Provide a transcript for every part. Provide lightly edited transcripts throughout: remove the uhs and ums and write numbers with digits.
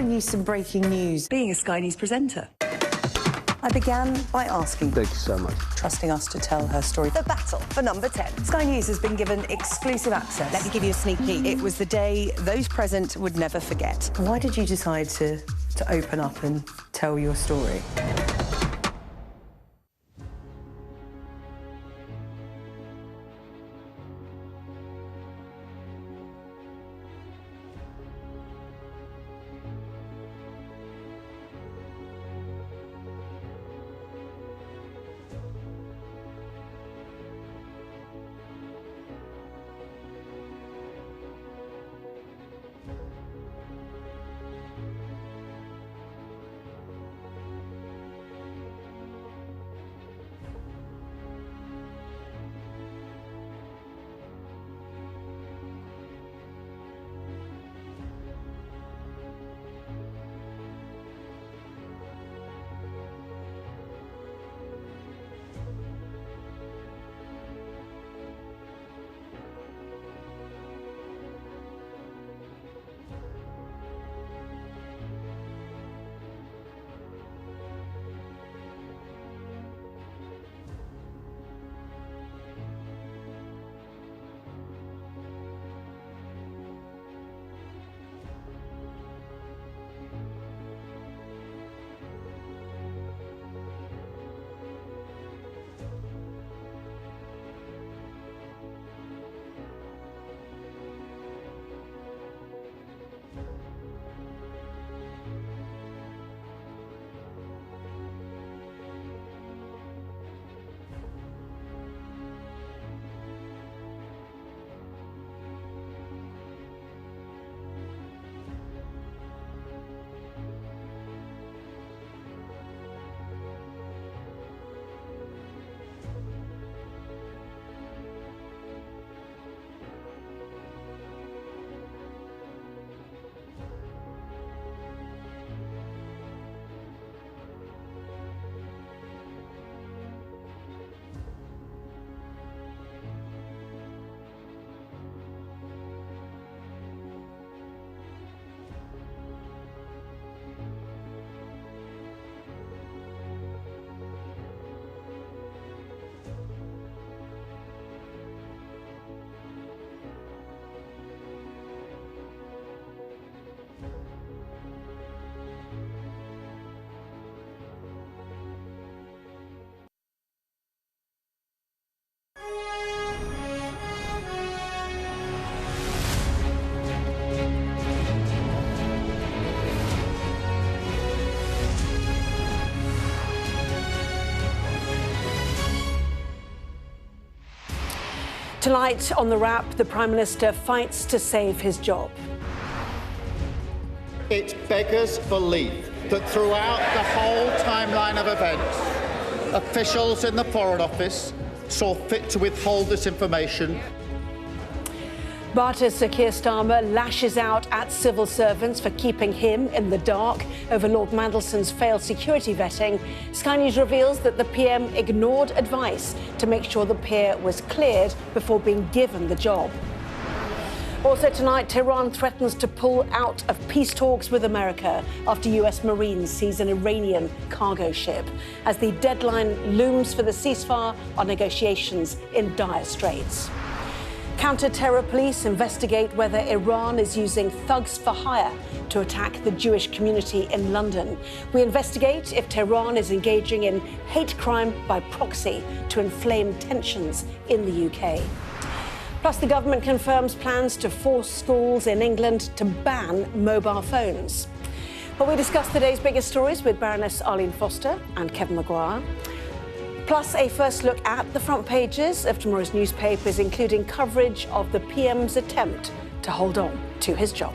bring you some breaking news. Being a Sky News presenter, I began by asking, Thank you so much. trusting us to tell her story. the battle for number 10. Sky News has been given exclusive access. Let me give you a sneak peek. It was the day those present would never forget. Why did you decide to open up and tell your story? Tonight on The Wrap, the Prime Minister fights to save his job. It beggars belief that throughout the whole timeline of events, officials in the Foreign Office saw fit to withhold this information. But as Sir Keir Starmer lashes out at civil servants for keeping him in the dark over Lord Mandelson's failed security vetting, Sky News reveals that the PM ignored advice to make sure the peer was cleared before being given the job. Also tonight, Tehran threatens to pull out of peace talks with America after US Marines seize an Iranian cargo ship, as the deadline looms for the ceasefire on negotiations in dire straits. Counter-terror police investigate whether Iran is using thugs for hire to attack the Jewish community in London. We investigate if Tehran is engaging in hate crime by proxy to inflame tensions in the UK. Plus, the government confirms plans to force schools in England to ban mobile phones. But we discuss today's biggest stories with Baroness Arlene Foster and Kevin Maguire. Plus, a first look at the front pages of tomorrow's newspapers, including coverage of the PM's attempt to hold on to his job.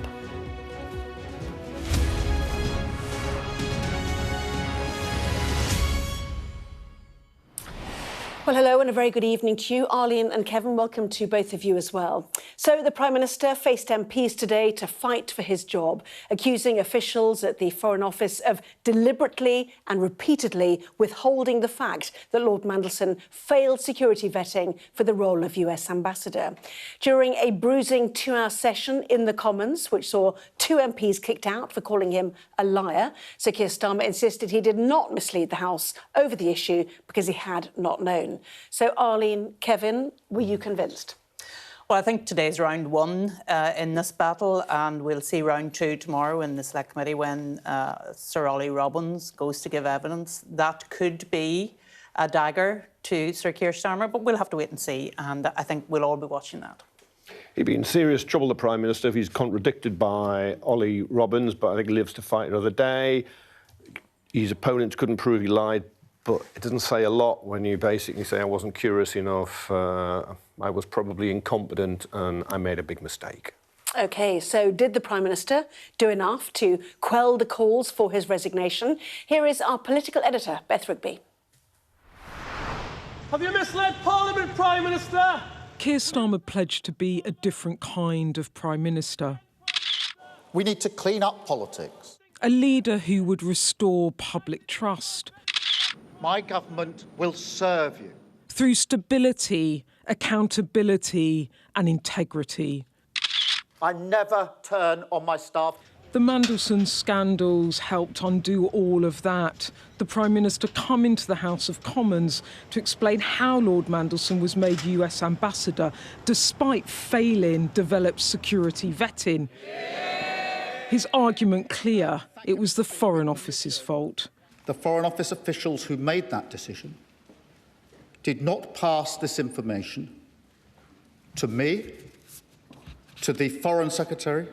Well, hello and a very good evening to you. Arlene and Kevin, welcome to both of you as well. So the Prime Minister faced MPs today to fight for his job, accusing officials at the Foreign Office of deliberately and repeatedly withholding the fact that Lord Mandelson failed security vetting for the role of US Ambassador. During a bruising 2-hour session in the Commons, which saw 2 MPs kicked out for calling him a liar, Sir Keir Starmer insisted he did not mislead the House over the issue because he had not known. So, Arlene, Kevin, were you convinced? Well, I think today's round 1 in this battle, and we'll see round 2 tomorrow in the Select Committee when Sir Ollie Robbins goes to give evidence. That could be a dagger to Sir Keir Starmer, but we'll have to wait and see, and I think we'll all be watching that. He'd be in serious trouble, the Prime Minister, if he's contradicted by Ollie Robbins, but I think he lives to fight another day. His opponents couldn't prove he lied, but it doesn't say a lot when you basically say, I wasn't curious enough, I was probably incompetent and I made a big mistake. OK, so did the Prime Minister do enough to quell the calls for his resignation? Here is our political editor, Beth Rigby. Have you misled Parliament, Prime Minister? Keir Starmer pledged to be a different kind of Prime Minister. We need to clean up politics. A leader who would restore public trust. My government will serve you. Through stability, accountability and integrity. I never turn on my staff. The Mandelson scandals helped undo all of that. The Prime Minister come into the House of Commons to explain how Lord Mandelson was made US Ambassador despite failing developed security vetting. His argument clear, it was the Foreign Office's fault. The Foreign Office officials who made that decision did not pass this information to me, to the Foreign Secretary,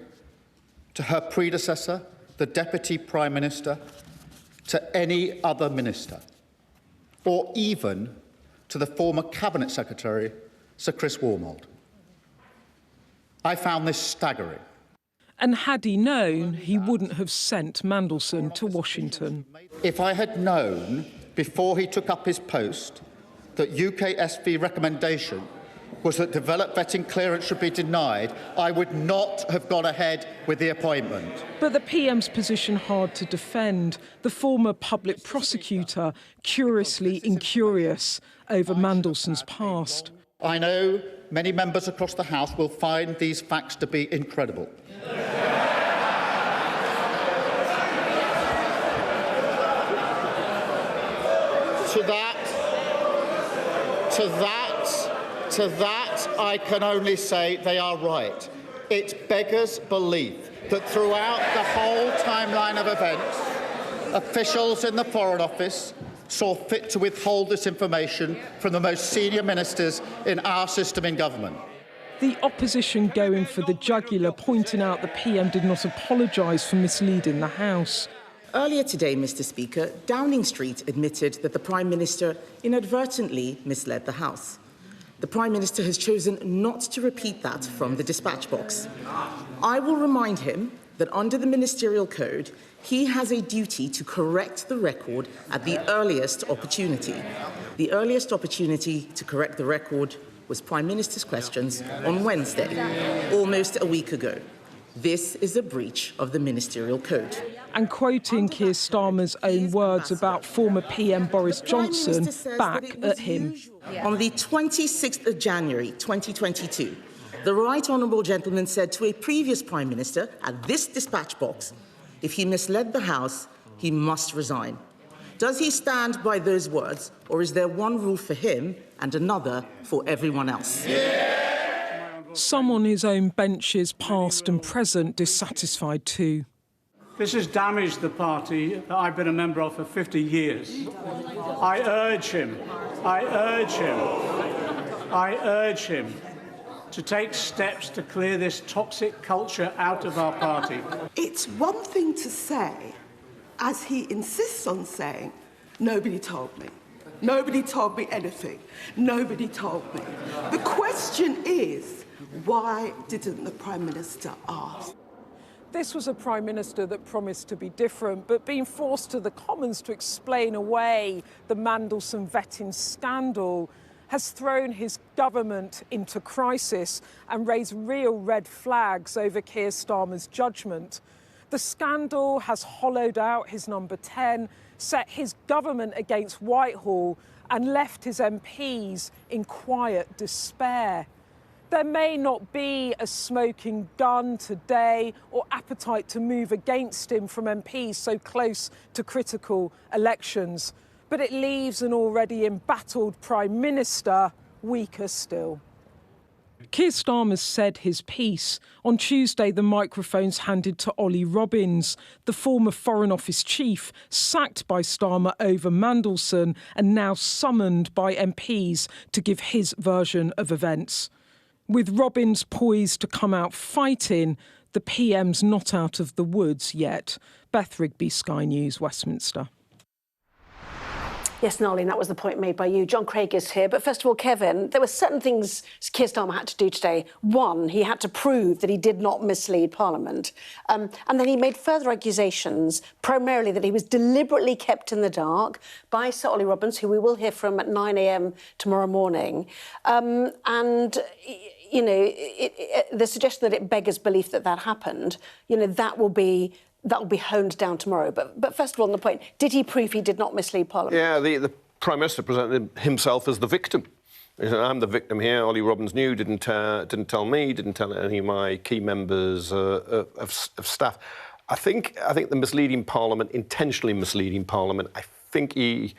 to her predecessor, the Deputy Prime Minister, to any other minister, or even to the former Cabinet Secretary, Sir Chris Wormold. I found this staggering. And had he known, he wouldn't have sent Mandelson to Washington. If I had known before he took up his post that UKSV recommendation was that developed vetting clearance should be denied, I would not have gone ahead with the appointment. But the PM's position hard to defend. The former public prosecutor curiously incurious over Mandelson's past. I know many members across the House will find these facts to be incredible. To that, I can only say they are right. It beggars belief that throughout the whole timeline of events, officials in the Foreign Office saw fit to withhold this information from the most senior ministers in our system in government. The opposition going for the jugular, pointing out the PM did not apologise for misleading the House. Earlier today, Mr. Speaker, Downing Street admitted that the Prime Minister inadvertently misled the House. The Prime Minister has chosen not to repeat that from the dispatch box. I will remind him that under the Ministerial Code, he has a duty to correct the record at the earliest opportunity. The earliest opportunity to correct the record was Prime Minister's questions on Wednesday, almost a week ago. This is a breach of the Ministerial Code. And quoting Keir Starmer's own words about former PM Boris Johnson back at him. On the 26th of January 2022, the Right Honourable Gentleman said to a previous Prime Minister at this dispatch box, if he misled the House, he must resign. Does he stand by those words, or is there one rule for him and another for everyone else? Some on his own benches, past and present, dissatisfied too. This has damaged the party that I've been a member of for 50 years. I urge him to take steps to clear this toxic culture out of our party. It's one thing to say, as he insists on saying, nobody told me. Nobody told me anything. Nobody told me. The question is, why didn't the Prime Minister ask? This was a Prime Minister that promised to be different, but being forced to the Commons to explain away the Mandelson vetting scandal has thrown his government into crisis and raised real red flags over Keir Starmer's judgment. The scandal has hollowed out his number 10, set his government against Whitehall and left his MPs in quiet despair. There may not be a smoking gun today or appetite to move against him from MPs so close to critical elections, but it leaves an already embattled Prime Minister weaker still. Keir Starmer said his piece. On Tuesday, the microphones handed to Ollie Robbins, the former Foreign Office chief, sacked by Starmer over Mandelson and now summoned by MPs to give his version of events. With Robbins poised to come out fighting, the PM's not out of the woods yet. Beth Rigby, Sky News, Westminster. Yes, Nolene, that was the point made by you. John Craig is here. But first of all, Kevin, there were certain things Keir Starmer had to do today. One, he had to prove that he did not mislead Parliament. And then he made further accusations, primarily that he was deliberately kept in the dark by Sir Ollie Robbins, who we will hear from at 9 a.m. tomorrow morning. You know, the suggestion that it beggars belief that that happened, you know, that will be honed down tomorrow. But first of all, on the point, did he prove he did not mislead Parliament? Yeah, the Prime Minister presented himself as the victim. He said, I'm the victim here. Ollie Robbins knew, didn't tell me, didn't tell any of my key members of staff. I think the misleading Parliament, intentionally misleading Parliament, I think he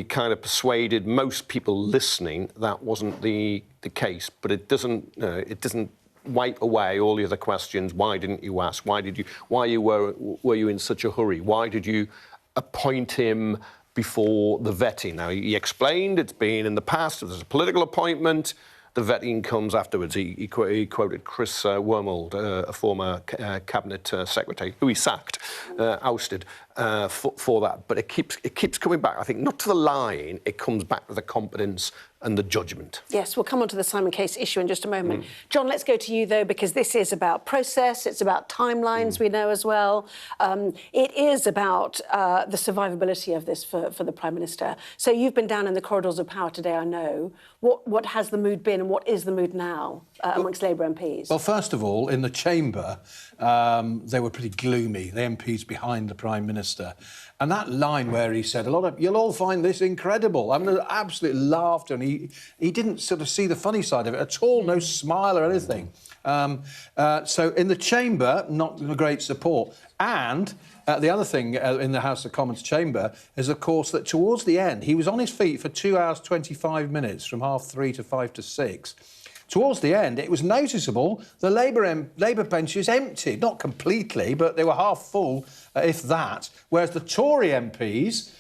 kind of persuaded most people listening that wasn't the case. But it doesn't wipe away all the other questions. Why didn't you ask? Why were you in such a hurry? Why did you appoint him before the vetting? Now, he explained it's been in the past, if there's a political appointment, the vetting comes afterwards. He quoted Chris Wormold, a former cabinet secretary, who he sacked, ousted for that. But it keeps coming back. I think not to the lying, it comes back to the competence and the judgment. Yes, we'll come on to the Simon Case issue in just a moment. John, let's go to you, though, because this is about process, it's about timelines, we know as well. It is about the survivability of this for the Prime Minister. So you've been down in the corridors of power today, I know. What has the mood been and what is the mood now amongst Labour MPs? Well, first of all, in the chamber, they were pretty gloomy, the MPs behind the Prime Minister. And that line where he said, you'll all find this incredible. I mean, absolute laughter. And he didn't sort of see the funny side of it at all, no smile or anything. So in the chamber, not great support. And the other thing in the House of Commons chamber is, of course, that towards the end, he was on his feet for 2 hours, 25 minutes, from 3:30 to 5 to 6. Towards the end, it was noticeable the Labour benches emptied, not completely, but they were half full, if that. Whereas the Tory MPs,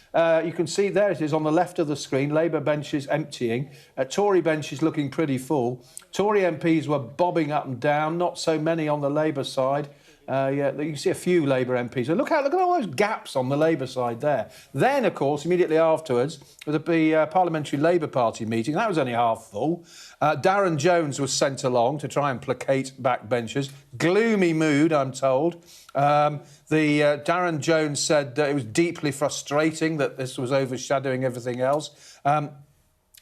you can see there it is on the left of the screen, Labour benches emptying, Tory benches looking pretty full. Tory MPs were bobbing up and down, not so many on the Labour side. Yeah, you can see a few Labour MPs. Look at all those gaps on the Labour side there. Then, of course, immediately afterwards, with the Parliamentary Labour Party meeting, that was only half full. Darren Jones was sent along to try and placate backbenchers. Gloomy mood, I'm told. Darren Jones said it was deeply frustrating that this was overshadowing everything else.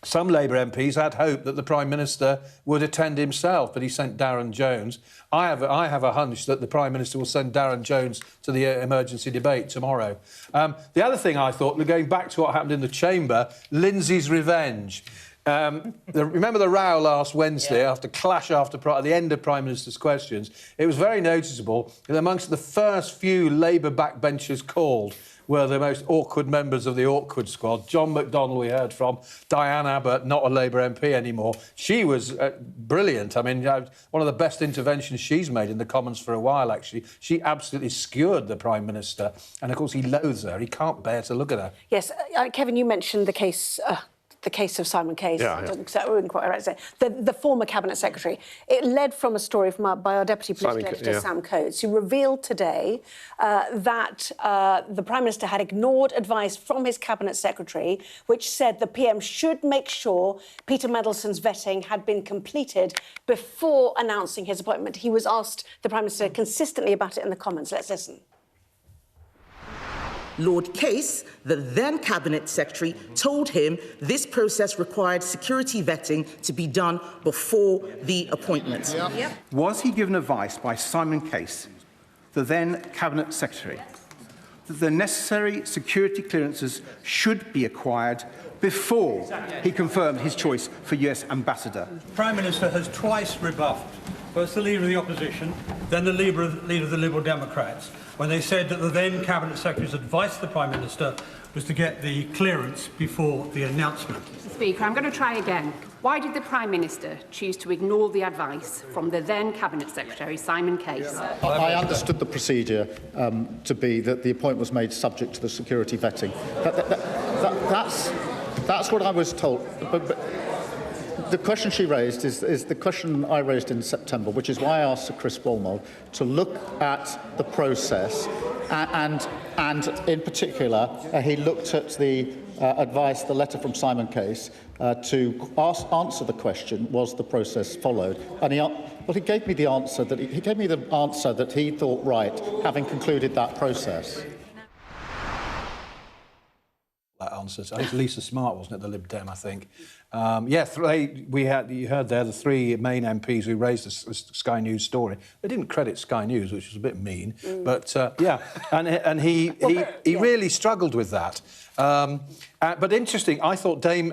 Some Labour MPs had hope that the Prime Minister would attend himself, but he sent Darren Jones. I have a hunch that the Prime Minister will send Darren Jones to the emergency debate tomorrow. The other thing I thought, going back to what happened in the chamber, Lindsay's revenge. Remember the row last Wednesday at the end of Prime Minister's questions? It was very noticeable that amongst the first few Labour backbenchers called were the most awkward members of the awkward squad. John McDonnell we heard from, Diane Abbott, not a Labour MP anymore. She was brilliant. I mean, one of the best interventions she's made in the Commons for a while, actually. She absolutely skewered the Prime Minister. And, of course, he loathes her. He can't bear to look at her. Yes, Kevin, you mentioned the case of Simon Case. Yeah. I wouldn't quite right to say. The former Cabinet Secretary. It led from a story by our Deputy Political Editor, Sam Coates, who revealed today that the Prime Minister had ignored advice from his Cabinet Secretary, which said the PM should make sure Peter Mandelson's vetting had been completed before announcing his appointment. He was asked, the Prime Minister, consistently about it in the Commons. Let's listen. Lord Case, the then Cabinet Secretary, told him this process required security vetting to be done before the appointment. Yep. Was he given advice by Simon Case, the then Cabinet Secretary, that the necessary security clearances should be acquired before he confirmed his choice for US Ambassador? The Prime Minister has twice rebuffed first the Leader of the Opposition, then the Leader of the Liberal Democrats, when they said that the then Cabinet Secretary's advice to the Prime Minister was to get the clearance before the announcement. Mr. Speaker, I'm going to try again. Why did the Prime Minister choose to ignore the advice from the then Cabinet Secretary, Simon Case? I understood the procedure to be that the appointment was made subject to the security vetting. That's what I was told. But the question she raised is the question I raised in September, which is why I asked Sir Chris Walmold to look at the process, and in particular, he looked at the advice, the letter from Simon Case, to answer the question: was the process followed? And he gave me the answer that he thought right, having concluded that process. Answers. I think Lisa Smart, wasn't it, the Lib Dem, I think. You heard there the three main MPs who raised the Sky News story. They didn't credit Sky News, which was a bit mean, but and he really struggled with that. But interesting, I thought Dame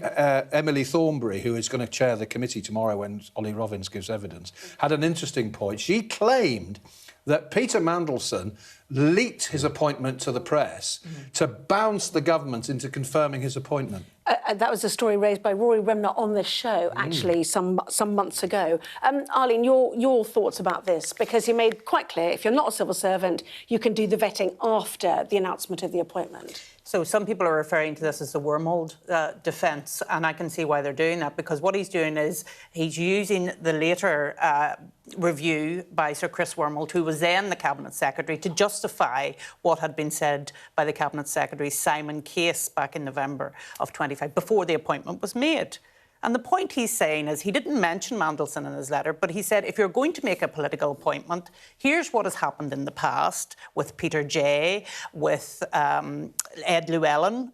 Emily Thornberry, who is going to chair the committee tomorrow when Ollie Robbins gives evidence, had an interesting point. She claimed that Peter Mandelson leaked his appointment to the press to bounce the government into confirming his appointment. That was a story raised by Rory Remner on this show, actually, some months ago. Arlene, your thoughts about this? Because he made quite clear, if you're not a civil servant, you can do the vetting after the announcement of the appointment. So some people are referring to this as the wormhole defence, and I can see why they're doing that, because what he's doing is he's using the later review by Sir Chris Wormald, who was then the Cabinet Secretary, to justify what had been said by the Cabinet Secretary Simon Case back in November of 25, before the appointment was made. And the point he's saying is, he didn't mention Mandelson in his letter, but he said, if you're going to make a political appointment, here's what has happened in the past with Peter Jay, with Ed Llewellyn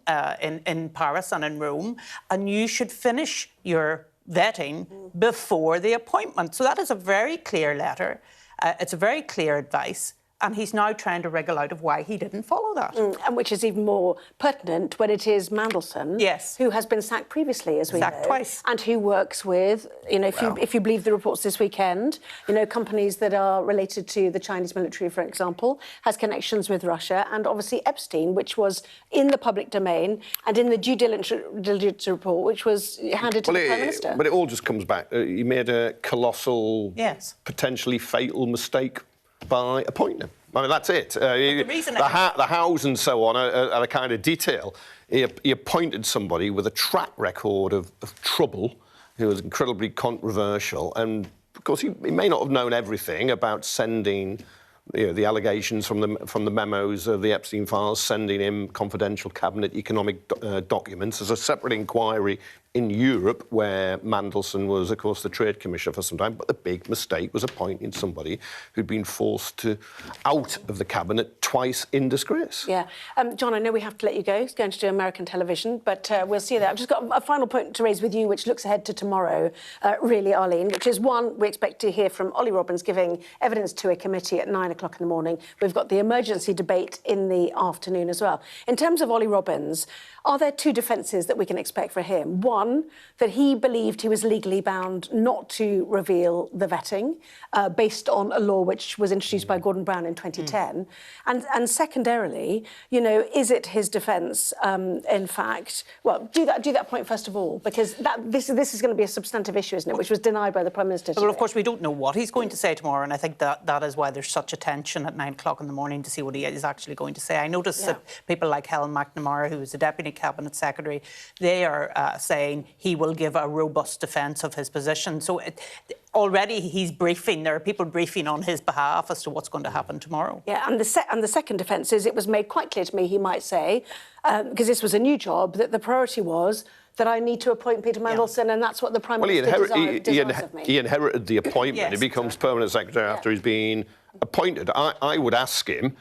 in Paris and in Rome, and you should finish your vetting before the appointment. So that is a very clear letter. It's a very clear advice. And he's now trying to wriggle out of why he didn't follow that. And which is even more pertinent when it is Mandelson, who has been sacked previously, as we know. Sacked twice. And who works with, you know, if you believe the reports this weekend, you know, companies that are related to the Chinese military, for example, has connections with Russia, and obviously Epstein, which was in the public domain and in the due diligence report, which was handed to the Prime Minister. But it all just comes back. He made a colossal, potentially fatal mistake by appointing him. I mean, that's it. The hows and so on are a kind of detail. He appointed somebody with a track record of trouble, who was incredibly controversial, and of course he may not have known everything about sending the allegations from the memos of the Epstein files, sending him confidential cabinet economic documents. There's a separate inquiry in Europe where Mandelson was, of course, the Trade Commissioner for some time, but the big mistake was appointing somebody who'd been forced out of the cabinet twice in disgrace. Yeah. John, I know we have to let you go. He's going to do American television, but we'll see that. I've just got a final point to raise with you, which looks ahead to tomorrow, really, Arlene, which is, one, we expect to hear from Ollie Robbins giving evidence to a committee at 9 o'clock in the morning. We've got the emergency debate in the afternoon as well. In terms of Ollie Robbins, are there two defences that we can expect for him? One, that he believed he was legally bound not to reveal the vetting based on a law which was introduced by Gordon Brown in 2010. And secondarily, you know, is it his defence, in fact... Well, do that point first of all, because this is going to be a substantive issue, isn't it, which was denied by the Prime Minister today. Well, of course, we don't know what he's going to say tomorrow, and I think that is why there's such a tension at 9 o'clock in the morning to see what he is actually going to say. I noticed that people like Helen McNamara, who is the Deputy Cabinet Secretary, they are saying he will give a robust defence of his position. So already he's briefing. There are people briefing on his behalf as to what's going to happen tomorrow. Yeah, and the second defence is, it was made quite clear to me, he might say, because this was a new job, that the priority was that I need to appoint Peter Mandelson, and that's what the Prime Minister desires of me. He inherited the appointment. He becomes Permanent Secretary after he's been appointed. I would ask him,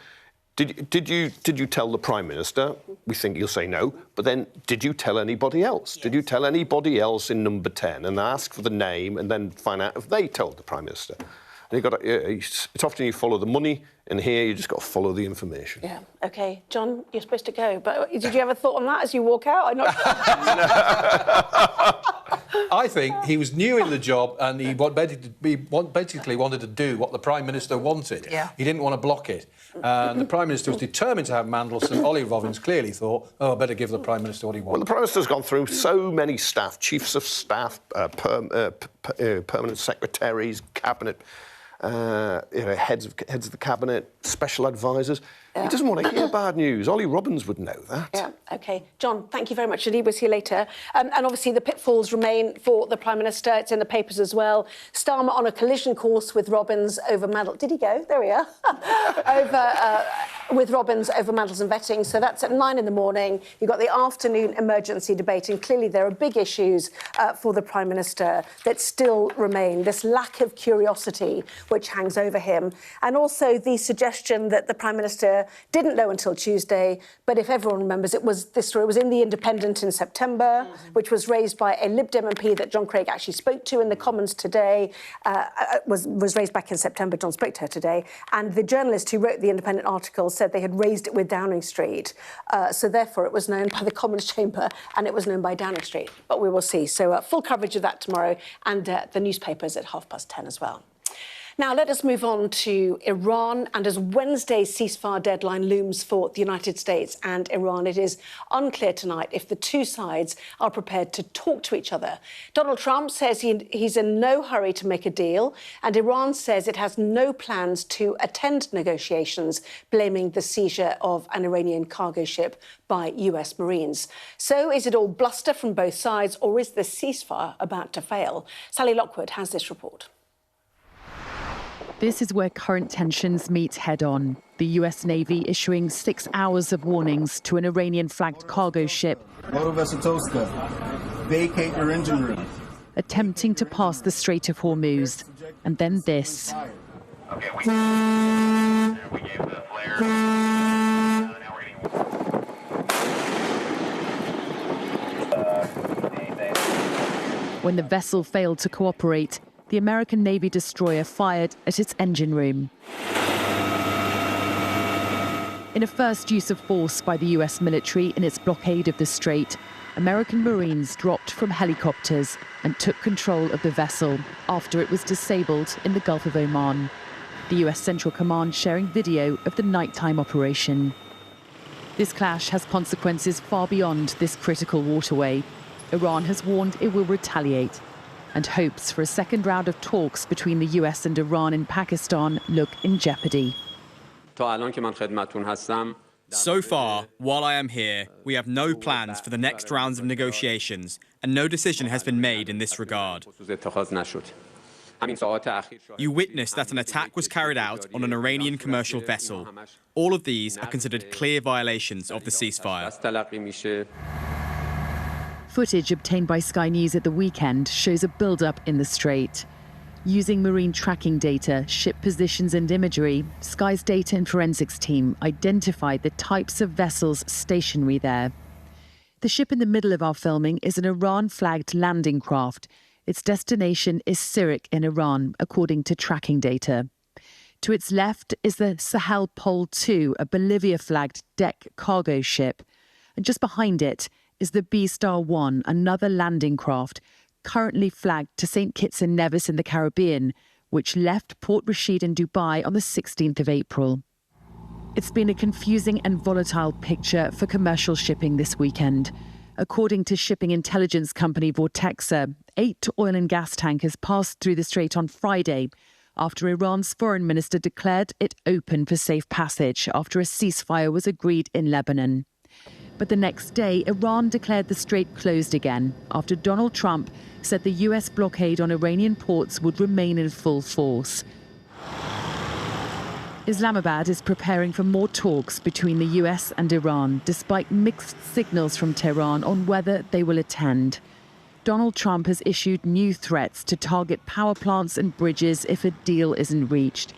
Did you tell the Prime Minister? We think you'll say no, but then did you tell anybody else? Yes. Did you tell anybody else in number 10 and ask for the name and then find out if they told the Prime Minister? And it's often you follow the money, and here you just got to follow the information. Yeah. OK. John, you're supposed to go, but did you ever thought on that as you walk out? I'm not sure. I think he was new in the job and he basically wanted to do what the Prime Minister wanted. Yeah. He didn't want to block it. And the Prime Minister was determined to have Mandelson. Ollie Robbins clearly thought, oh, I better give the Prime Minister what he wants. Well, the Prime Minister's gone through so many staff, chiefs of staff, permanent secretaries, cabinet, heads of the cabinet, special advisors. Yeah. He doesn't want to hear bad news. Ollie Robbins would know that. Yeah, OK. John, thank you very much. Indeed, we'll see you later. And obviously the pitfalls remain for the Prime Minister. It's in the papers as well. Starmer on a collision course with Robbins over Mandelson. Did he go? There we are. With Robbins over Mandelson vetting. So that's at 9 in the morning. You've got the afternoon emergency debate, and clearly there are big issues for the Prime Minister that still remain. This lack of curiosity which hangs over him, and also the suggestion that the Prime Minister didn't know until Tuesday, but if everyone remembers, this story was in The Independent in September, which was raised by a Lib Dem MP that John Craig actually spoke to in the Commons today, was raised back in September. John spoke to her today, and the journalist who wrote the Independent article said they had raised it with Downing Street, so therefore it was known by the Commons Chamber and it was known by Downing Street, but we will see. So full coverage of that tomorrow, and the newspapers at 10:30 as well. Now, let us move on to Iran. And as Wednesday's ceasefire deadline looms for the United States and Iran, it is unclear tonight if the two sides are prepared to talk to each other. Donald Trump says he's in no hurry to make a deal, and Iran says it has no plans to attend negotiations, blaming the seizure of an Iranian cargo ship by US Marines. So is it all bluster from both sides, or is the ceasefire about to fail? Sally Lockwood has this report. This is where current tensions meet head-on. The US Navy issuing 6 hours of warnings to an Iranian-flagged cargo ship vacate your engine room, attempting to pass the Strait of Hormuz. And then this. Okay, we gave the flare. When the vessel failed to cooperate, the American Navy destroyer fired at its engine room. In a first use of force by the US military in its blockade of the strait, American Marines dropped from helicopters and took control of the vessel after it was disabled in the Gulf of Oman. The US Central Command sharing video of the nighttime operation. This clash has consequences far beyond this critical waterway. Iran has warned it will retaliate, and hopes for a second round of talks between the US and Iran in Pakistan look in jeopardy. So far, while I am here, we have no plans for the next rounds of negotiations, and no decision has been made in this regard. You witnessed that an attack was carried out on an Iranian commercial vessel. All of these are considered clear violations of the ceasefire. Footage obtained by Sky News at the weekend shows a build-up in the strait. Using marine tracking data, ship positions and imagery, Sky's data and forensics team identified the types of vessels stationary there. The ship in the middle of our filming is an Iran-flagged landing craft. Its destination is Sirik in Iran, according to tracking data. To its left is the Sahel Pol II, a Bolivia-flagged deck cargo ship. And just behind it is the B-Star 1, another landing craft, currently flagged to St. Kitts and Nevis in the Caribbean, which left Port Rashid in Dubai on the 16th of April. It's been a confusing and volatile picture for commercial shipping this weekend. According to shipping intelligence company Vortexa, 8 oil and gas tankers passed through the strait on Friday after Iran's foreign minister declared it open for safe passage after a ceasefire was agreed in Lebanon. But the next day, Iran declared the strait closed again after Donald Trump said the US blockade on Iranian ports would remain in full force. Islamabad is preparing for more talks between the US and Iran, despite mixed signals from Tehran on whether they will attend. Donald Trump has issued new threats to target power plants and bridges if a deal isn't reached.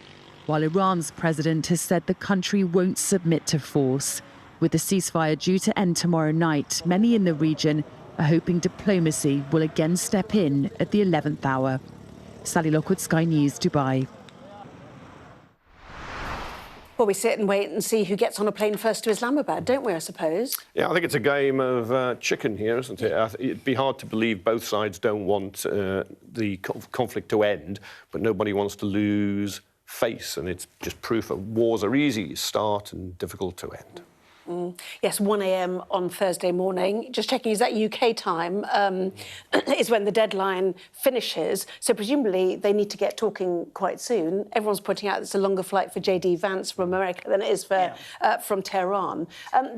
while Iran's president has said the country won't submit to force. With the ceasefire due to end tomorrow night, many in the region are hoping diplomacy will again step in at the 11th hour. Sally Lockwood, Sky News, Dubai. Well, we sit and wait and see who gets on a plane first to Islamabad, don't we, I suppose? Yeah, I think it's a game of chicken here, isn't it? It'd be hard to believe both sides don't want the conflict to end, but nobody wants to lose face, and it's just proof that wars are easy to start and difficult to end. Yes, 1 a.m. on Thursday morning. Just checking, is that UK time? Is when the deadline finishes. So presumably they need to get talking quite soon. Everyone's pointing out it's a longer flight for J.D. Vance from America than it is for from Tehran.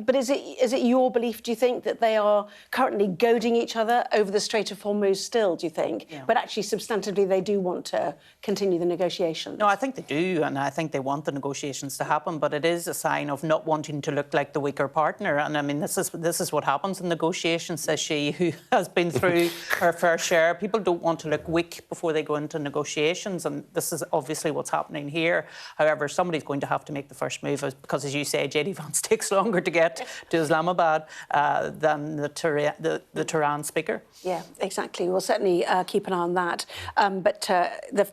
But is it your belief, do you think, that they are currently goading each other over the Strait of Hormuz still, do you think? Yeah. But actually, substantively, they do want to continue the negotiations? No, I think they do, and I think they want the negotiations to happen, but it is a sign of not wanting to look like the weaker partner. And I mean, this is what happens in negotiations, says she, who has been through her fair share. People don't want to look weak before they go into negotiations, and this is obviously what's happening here. However, somebody's going to have to make the first move, because, as you say, J.D. Vance takes longer to get to Islamabad than the Tehran speaker. Yeah, exactly. We'll certainly keep an eye on that. But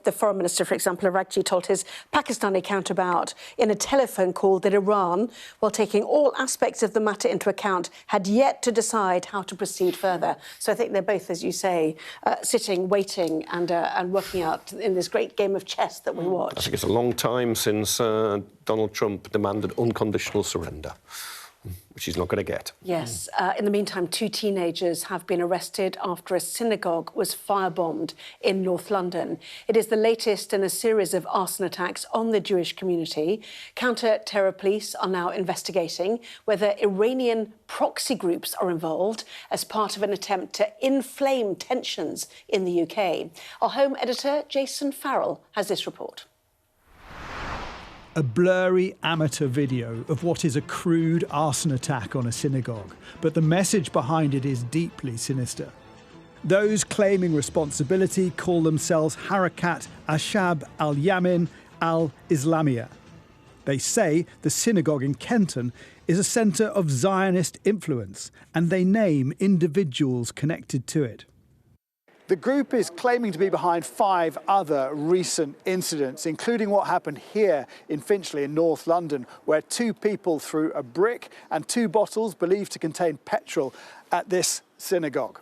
the Foreign Minister, for example, Aragchi, told his Pakistani counterpart in a telephone call that Iran, while taking all aspects of the matter into account, had yet to decide how to proceed further. So I think they're both, as you say, sitting, waiting and working out in this great game of chess that we watch. I think it's a long time since Donald Trump demanded unconditional surrender, which he's not going to get. Yes. In the meantime, 2 teenagers have been arrested after a synagogue was firebombed in North London. It is the latest in a series of arson attacks on the Jewish community. Counter-terror police are now investigating whether Iranian proxy groups are involved as part of an attempt to inflame tensions in the UK. Our Home editor, Jason Farrell, has this report. A blurry amateur video of what is a crude arson attack on a synagogue, but the message behind it is deeply sinister. Those claiming responsibility call themselves Harakat Ashab al-Yamin al-Islamiyah. They say the synagogue in Kenton is a centre of Zionist influence, and they name individuals connected to it. The group is claiming to be behind 5 other recent incidents, including what happened here in Finchley in North London, where 2 people threw a brick and 2 bottles believed to contain petrol at this synagogue.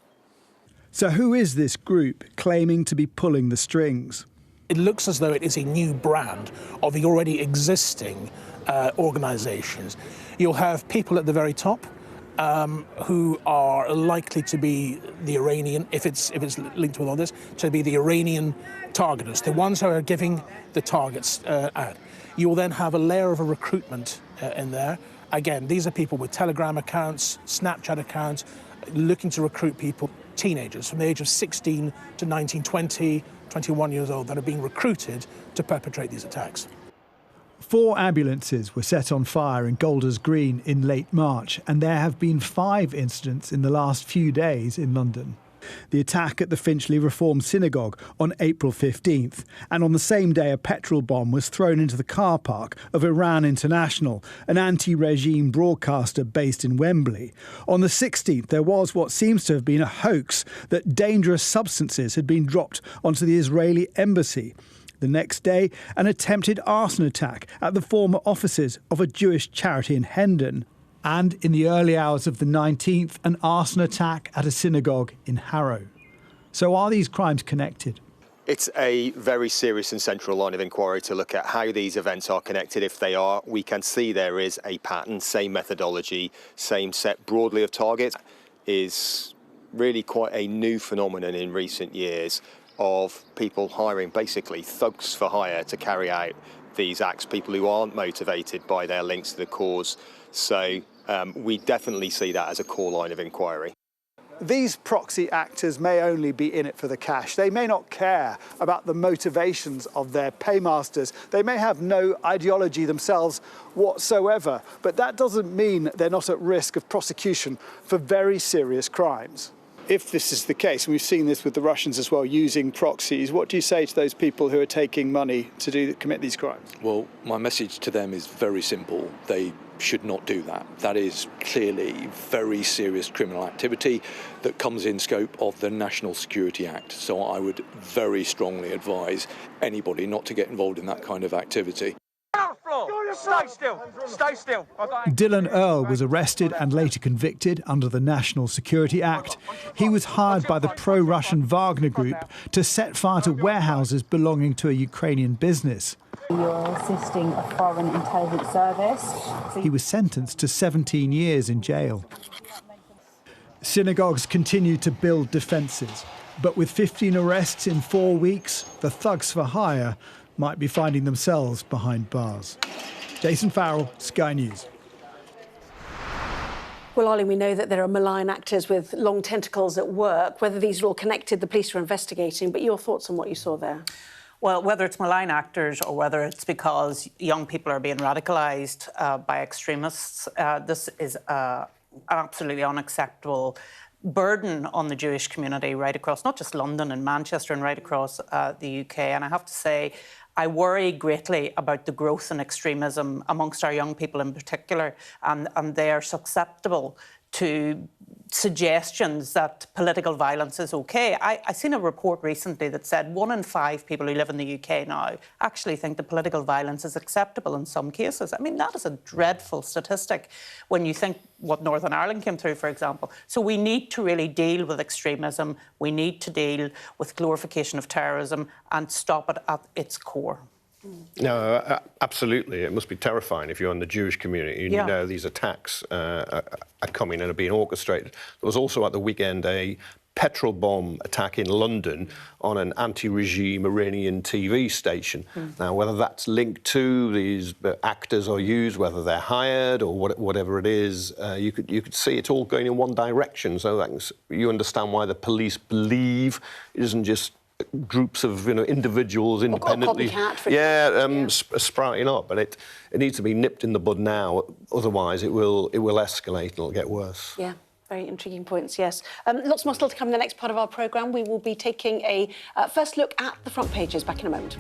So who is this group claiming to be pulling the strings? It looks as though it is a new brand of the already existing organisations. You'll have people at the very top who are likely to be the Iranian, if it's linked with all this, to be the Iranian targeters, the ones who are giving the targets out. You will then have a layer of a recruitment in there. Again, these are people with Telegram accounts, Snapchat accounts, looking to recruit people, teenagers from the age of 16 to 19, 20, 21 years old, that are being recruited to perpetrate these attacks. 4 ambulances were set on fire in Golders Green in late March, and there have been 5 incidents in the last few days in London. The attack at the Finchley Reformed Synagogue on April 15th, and on the same day a petrol bomb was thrown into the car park of Iran International, an anti-regime broadcaster based in Wembley. On the 16th, there was what seems to have been a hoax that dangerous substances had been dropped onto the Israeli embassy. The next day, an attempted arson attack at the former offices of a Jewish charity in Hendon. And in the early hours of the 19th, an arson attack at a synagogue in Harrow. So are these crimes connected? It's a very serious and central line of inquiry to look at how these events are connected. If they are, we can see there is a pattern, same methodology, same set broadly of targets. Is really quite a new phenomenon in recent years of people hiring basically thugs for hire to carry out these acts, people who aren't motivated by their links to the cause. So we definitely see that as a core line of inquiry. These proxy actors may only be in it for the cash. They may not care about the motivations of their paymasters. They may have no ideology themselves whatsoever, but that doesn't mean they're not at risk of prosecution for very serious crimes. If this is the case, and we've seen this with the Russians as well, using proxies, what do you say to those people who are taking money to commit these crimes? Well, my message to them is very simple. They should not do that. That is clearly very serious criminal activity that comes in scope of the National Security Act. So I would very strongly advise anybody not to get involved in that kind of activity. Stay still. Stay still. Dylan Earle was arrested and later convicted under the National Security Act. He was hired by the pro-Russian Wagner Group to set fire to warehouses belonging to a Ukrainian business. You're assisting a foreign intelligence service. He was sentenced to 17 years in jail. Synagogues continue to build defences, but with 15 arrests in 4 weeks, the thugs for hire might be finding themselves behind bars. Jason Farrell, Sky News. Well, Ollie, we know that there are malign actors with long tentacles at work. Whether these are all connected, the police are investigating. But your thoughts on what you saw there? Well, whether it's malign actors or whether it's because young people are being radicalised by extremists, this is an absolutely unacceptable burden on the Jewish community right across, not just London and Manchester and right across the UK. And I have to say, I worry greatly about the growth in extremism amongst our young people in particular, and they are susceptible to suggestions that political violence is OK. I seen a report recently that said 1 in 5 people who live in the UK now actually think that political violence is acceptable in some cases. I mean, that is a dreadful statistic when you think what Northern Ireland came through, for example. So we need to really deal with extremism. We need to deal with glorification of terrorism and stop it at its core. No, absolutely. It must be terrifying if you're in the Jewish community and you know these attacks are coming and are being orchestrated. There was also at the weekend a petrol bomb attack in London on an anti-regime Iranian TV station. Now, whether that's linked to these actors are used, whether they're hired or whatever it is, you could see it all going in one direction. So you understand why the police believe it isn't just groups of individuals independently, sprouting up, but it needs to be nipped in the bud now. Otherwise, it will escalate and it'll get worse. Yeah. Very intriguing points, yes. Lots more still to come in the next part of our programme. We will be taking a first look at the front pages. Back in a moment.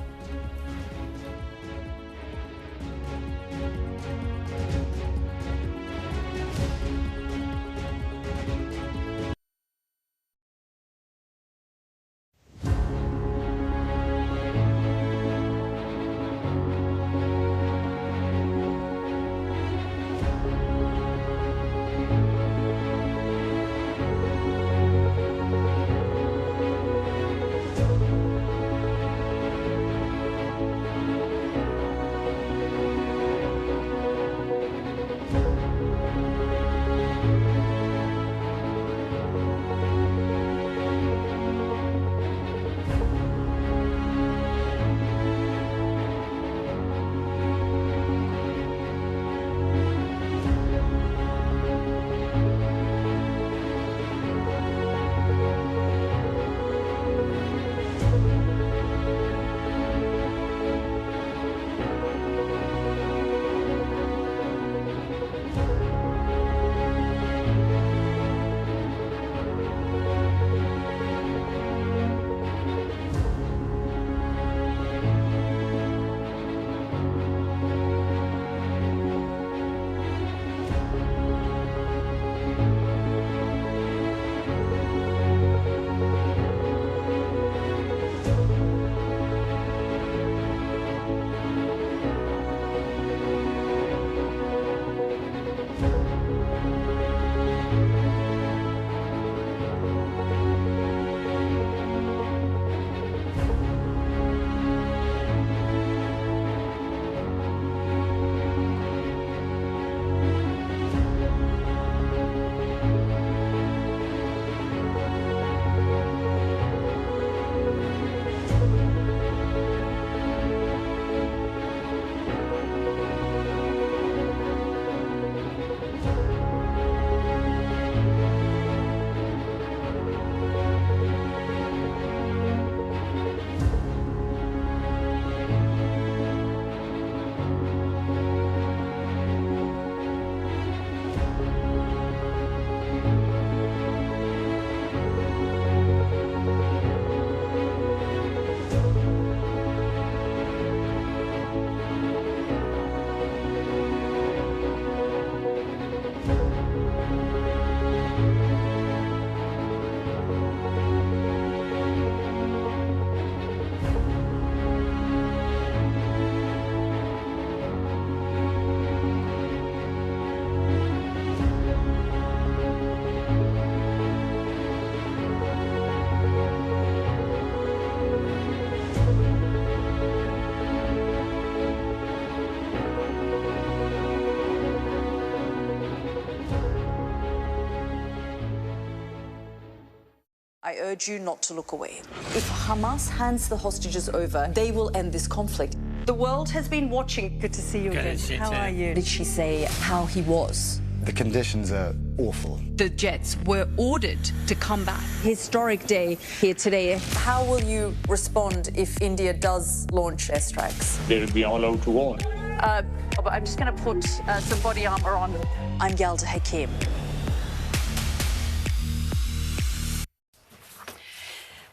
I urge you not to look away. If Hamas hands the hostages over, they will end this conflict. The world has been watching. Good to see you again. How are you? Did she say how he was? The conditions are awful. The jets were ordered to come back. Historic day here today. How will you respond if India does launch airstrikes? They will be all out to war. I'm just going to put some body armor on. I'm Yalda Hakim.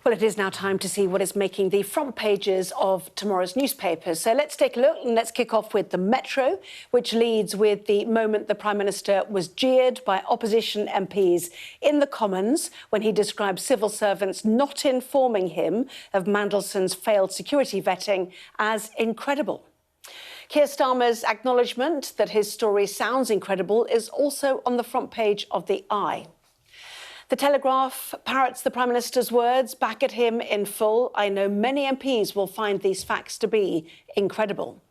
Well, it is now time to see what is making the front pages of tomorrow's newspapers. So let's take a look and let's kick off with the Metro, which leads with the moment the Prime Minister was jeered by opposition MPs in the Commons when he described civil servants not informing him of Mandelson's failed security vetting as incredible. Keir Starmer's acknowledgement that his story sounds incredible is also on the front page of the Eye. The Telegraph parrots the Prime Minister's words back at him in full. I know many MPs will find these facts to be incredible.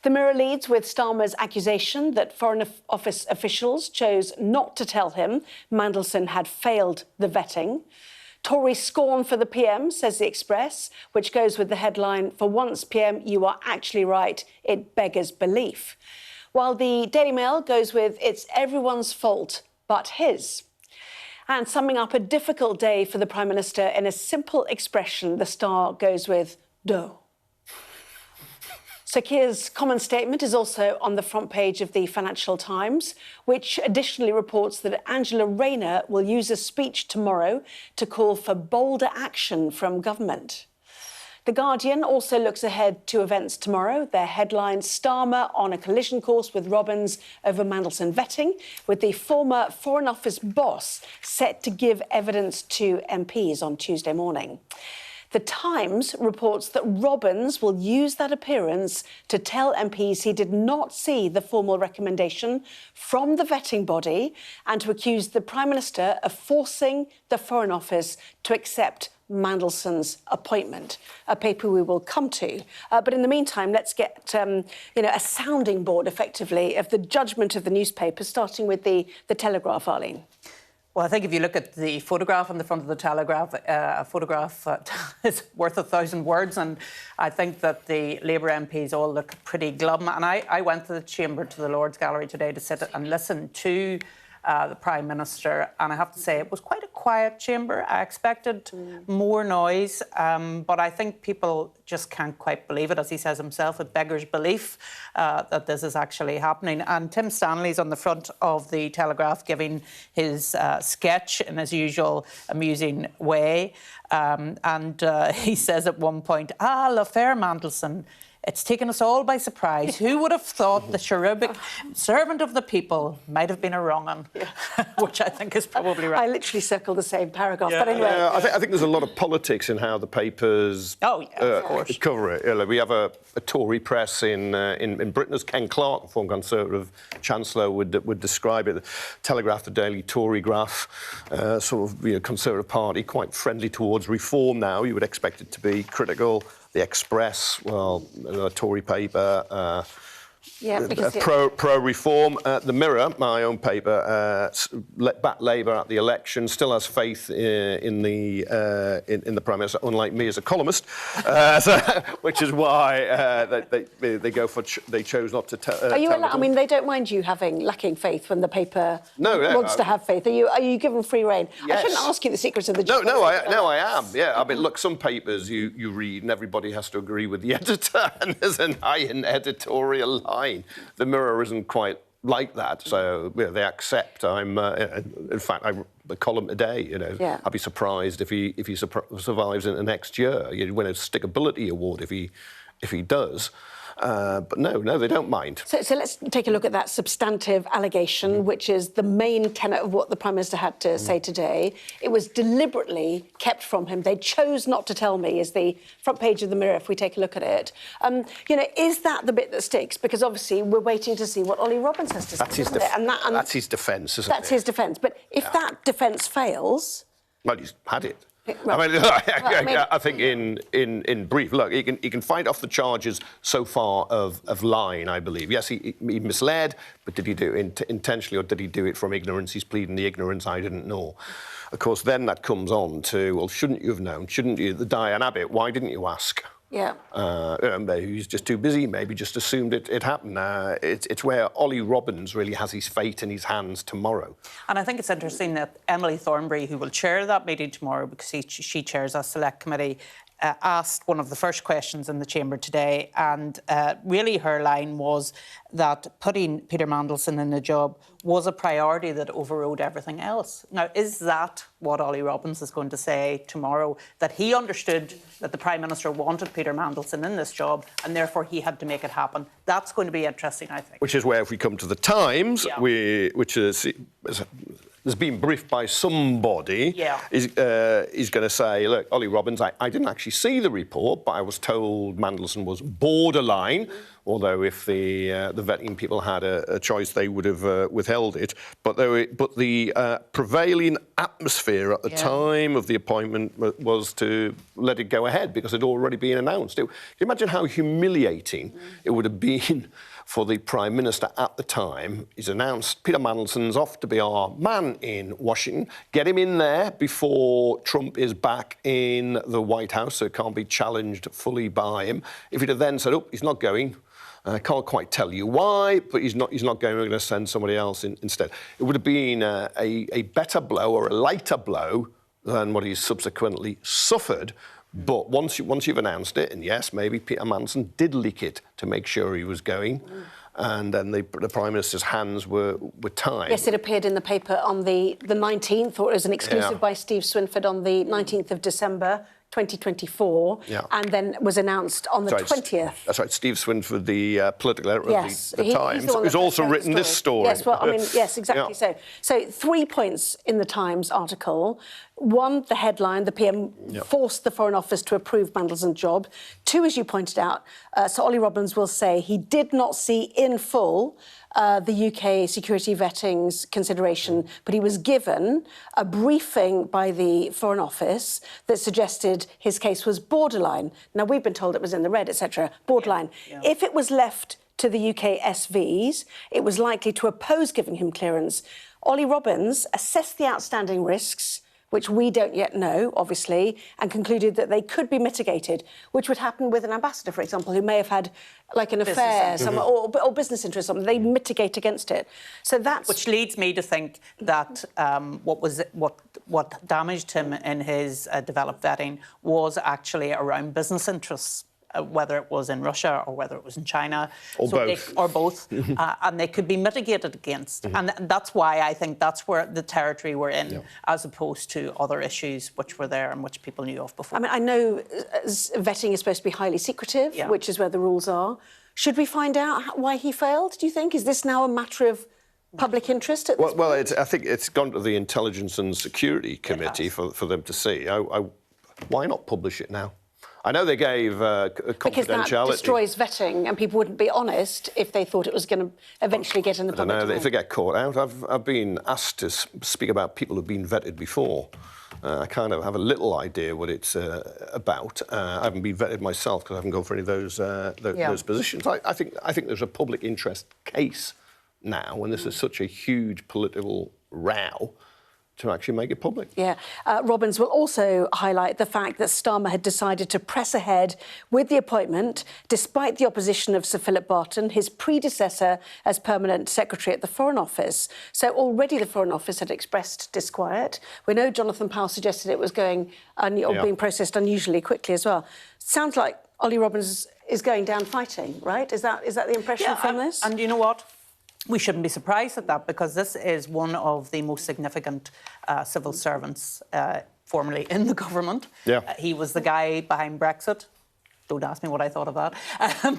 The Mirror leads with Starmer's accusation that Foreign Office officials chose not to tell him Mandelson had failed the vetting. Tory scorn for the PM, says the Express, which goes with the headline, "For once, PM, you are actually right. It beggars belief." While the Daily Mail goes with, "It's everyone's fault but his." And summing up a difficult day for the Prime Minister in a simple expression, the Star goes with "do." Sir Keir's common statement is also on the front page of the Financial Times, which additionally reports that Angela Rayner will use a speech tomorrow to call for bolder action from government. The Guardian also looks ahead to events tomorrow. Their headline, Starmer on a collision course with Robbins over Mandelson vetting, with the former Foreign Office boss set to give evidence to MPs on Tuesday morning. The Times reports that Robbins will use that appearance to tell MPs he did not see the formal recommendation from the vetting body and to accuse the Prime Minister of forcing the Foreign Office to accept Mandelson's appointment, a paper we will come to. But in the meantime, let's get a sounding board, effectively, of the judgment of the newspaper, starting with the Telegraph, Arlene. Well, I think if you look at the photograph on the front of the Telegraph, a photograph is worth 1,000 words, and I think that the Labour MPs all look pretty glum. And I went to the chamber, to the Lord's Gallery today to sit and listen to the Prime Minister, and I have to say it was quite a quiet chamber. I expected more noise, but I think people just can't quite believe it. As he says himself, it beggars belief that this is actually happening. And Tim Stanley's on the front of the Telegraph giving his sketch in his usual amusing way. And he says at one point, l'affaire Mandelson, it's taken us all by surprise. Who would have thought the cherubic servant of the people might have been a wrong one? Which I think is probably right. I literally circled the same paragraph, but anyway. I think there's a lot of politics in how the papers cover it. You know, we have a Tory press in Britain, as Ken Clarke, former Conservative Chancellor, would describe it. The Telegraph, the Daily Tory Graph, sort of Conservative Party, quite friendly towards reform now. You would expect it to be critical. The Express, well, a Tory paper, pro-reform. The Mirror, my own paper, backed Labour at the election, still has faith in the Prime Minister, unlike me as a columnist, which is why they chose not to tell. Are you allowed? I mean, they don't mind you lacking faith when the paper wants to have faith. Are you given free rein? Yes. I shouldn't ask you the secrets of the job. No, I am. Yeah, I mean, look, some papers you read and everybody has to agree with the editor, and there's an iron editorial line. The Mirror isn't quite like that, so they accept. In fact, a column today. I'd be surprised if he survives into next year. You'd win a stickability award if he does. But no, they don't mind. So let's take a look at that substantive allegation, which is the main tenet of what the Prime Minister had to say today. It was deliberately kept from him. They chose not to tell me, is the front page of the Mirror, if we take a look at it. Is that the bit that sticks? Because obviously we're waiting to see what Ollie Robbins has to say. That's his defence, isn't it? That's his defence. But if that defence fails... Well, he's had it. I mean, I think in brief, look, he can fight off the charges so far of lying, I believe. Yes, he misled, but did he do it intentionally or did he do it from ignorance? He's pleading the ignorance, I didn't know. Of course, then that comes on to, well, shouldn't you have known? Shouldn't you? The Diane Abbott, why didn't you ask? Yeah. Maybe he's just too busy, maybe just assumed it happened. It's where Ollie Robbins really has his fate in his hands tomorrow. And I think it's interesting that Emily Thornberry, who will chair that meeting tomorrow because she chairs a select committee, asked one of the first questions in the chamber today, and really her line was that putting Peter Mandelson in the job was a priority that overrode everything else. Now, is that what Ollie Robbins is going to say tomorrow, that he understood that the Prime Minister wanted Peter Mandelson in this job and therefore he had to make it happen? That's going to be interesting, I think. Which is where, if we come to the Times, which is has been briefed by somebody, is going to say, look, Ollie Robbins, I didn't actually see the report, but I was told Mandelson was borderline, although if the vetting people had a choice, they would have withheld it. But the prevailing atmosphere at the time of the appointment was to let it go ahead because it had already been announced. Can you imagine how humiliating it would have been for the Prime Minister at the time? He's announced Peter Mandelson's off to be our man in Washington. Get him in there before Trump is back in the White House, so it can't be challenged fully by him. If he'd have then said, oh, he's not going, I can't quite tell you why, but he's not going, we're going to send somebody else instead. It would have been a better blow or a lighter blow than what he's subsequently suffered. But once you've announced it, and yes, maybe Peter Mandelson did leak it to make sure he was going, and then the Prime Minister's hands were tied. Yes, it appeared in the paper on the 19th, or it was an exclusive by Steve Swinford on the 19th of December 2024, and then was announced on the 20th. That's right, Steve Swinford, the political editor of the Times, who's also written this story. Yes, well, I mean, yes, exactly so. So 3 points in the Times article. 1, the headline, the PM forced the Foreign Office to approve Mandelson's job. 2, as you pointed out, Sir Ollie Robbins will say he did not see in full the UK security vetting's consideration, but he was given a briefing by the Foreign Office that suggested his case was borderline. Now, we've been told it was in the red, etc. Borderline. If it was left to the UK SVs, it was likely to oppose giving him clearance. Ollie Robbins assessed the outstanding risks, which we don't yet know, obviously, and concluded that they could be mitigated, which would happen with an ambassador, for example, who may have had, like, an affair or business interest or something. They mitigate against it. So that's... Which leads me to think that what damaged him in his developed vetting was actually around business interests. Whether it was in Russia or whether it was in China. Or both. And they could be mitigated against. And that's why I think that's where the territory we're in, as opposed to other issues which were there and which people knew of before. I mean, I know vetting is supposed to be highly secretive, which is where the rules are. Should we find out why he failed, do you think? Is this now a matter of public interest at this point? I think it's gone to the Intelligence and Security Committee for them to see. Why not publish it now? I know they gave confidentiality. Because that destroys vetting, and people wouldn't be honest if they thought it was going to eventually get in the public domain. If they get caught out. I've been asked to speak about people who've been vetted before. I kind of have a little idea what it's about. I haven't been vetted myself because I haven't gone for any of those positions. I think there's a public interest case now, when this is such a huge political row, to actually make it public. Yeah. Robbins will also highlight the fact that Starmer had decided to press ahead with the appointment despite the opposition of Sir Philip Barton, his predecessor as permanent secretary at the Foreign Office. So already the Foreign Office had expressed disquiet. We know Jonathan Powell suggested it was going being processed unusually quickly as well. Sounds like Ollie Robbins is going down fighting, right? Is that the impression from this? And you know what? We shouldn't be surprised at that, because this is one of the most significant civil servants formerly in the government. He was the guy behind Brexit. Don't ask me what I thought of that.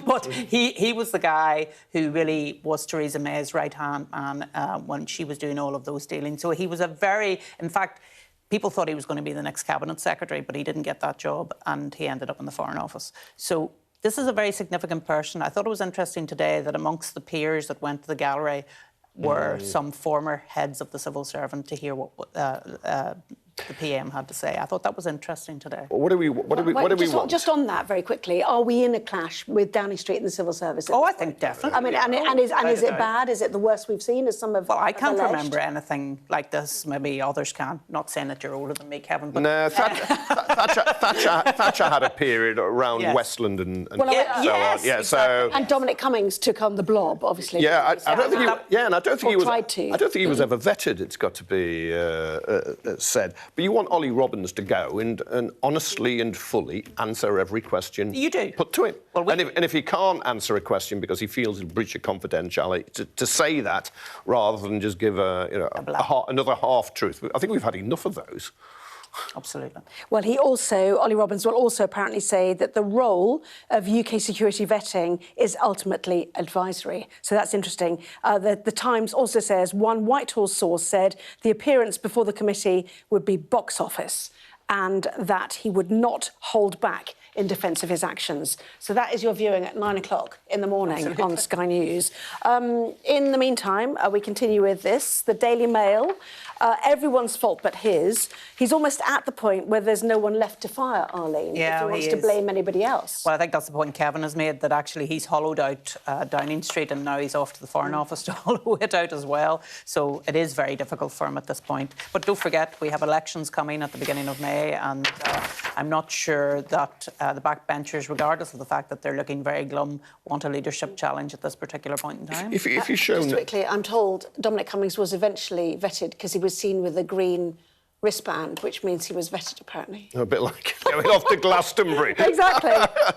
But he was the guy who really was Theresa May's right-hand man when she was doing all of those dealings. So he was in fact, people thought he was going to be the next cabinet secretary, but he didn't get that job, and he ended up in the Foreign Office. So this is a very significant person. I thought it was interesting today that amongst the peers that went to the gallery were some former heads of the civil servant, to hear what the PM had to say. I thought that was interesting today. Well, what do we want? Just on that very quickly, are we in a clash with Downing Street and the civil service? Oh, I think definitely. I mean, and is it bad? Is it the worst we've seen? As some of Well, I can't remember anything like this. Maybe others can. Not saying that you're older than me, Kevin. But no, Thatcher had a period around Westland and so on. Yeah, exactly. so. And Dominic Cummings took on the blob, obviously. Yeah, I don't think he. Yeah, and I don't think he was. Tried to. I don't think he was ever vetted. It's got to be said. But you want Ollie Robbins to go and honestly and fully answer every question you do put to him. Well, and if he can't answer a question because he feels he'll breach of confidentiality, to say that rather than just give another half truth. I think we've had enough of those. Absolutely. Well, Ollie Robbins will also apparently say that the role of UK security vetting is ultimately advisory. So that's interesting. The Times also says one Whitehall source said the appearance before the committee would be box office and that he would not hold back in defence of his actions. So that is your viewing at 9 o'clock in the morning on Sky News. In the meantime, we continue with this. The Daily Mail, everyone's fault but his. He's almost at the point where there's no one left to fire, Arlene, if he wants to blame anybody else. Well, I think that's the point Kevin has made, that actually he's hollowed out Downing Street and now he's off to the Foreign Office to hollow it out as well. So it is very difficult for him at this point. But don't forget, we have elections coming at the beginning of May, and I'm not sure that the backbenchers, regardless of the fact that they're looking very glum, want a leadership challenge at this particular point in time. If you show... Just quickly, I'm told Dominic Cummings was eventually vetted because he was seen with a green wristband, which means he was vetted, apparently. A bit like going off to Glastonbury. Exactly.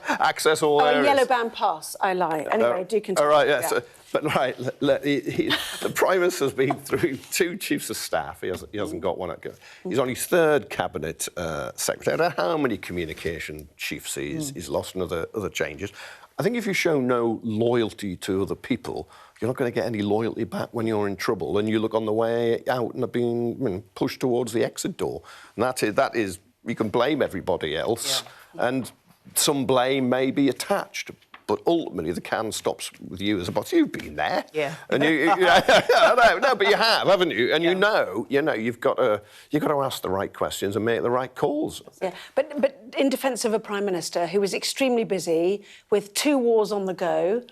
Access all areas. A yellow band pass, I lie. Anyway, do continue. All right, yes. Yeah. The Prime Minister's been through 2 chiefs of staff. He hasn't got one. He's on his 3rd cabinet secretary. I don't know how many communication chiefs he's lost and other changes. I think if you show no loyalty to other people, you're not going to get any loyalty back when you're in trouble and you look on the way out and are being pushed towards the exit door. And that is you can blame everybody else, and some blame may be attached. But ultimately, the can stops with you as a boss. You've been there, and no, but you have, haven't you? And you know, you've got to ask the right questions and make the right calls. Yeah, but in defence of a Prime Minister who is extremely busy with 2 wars on the go,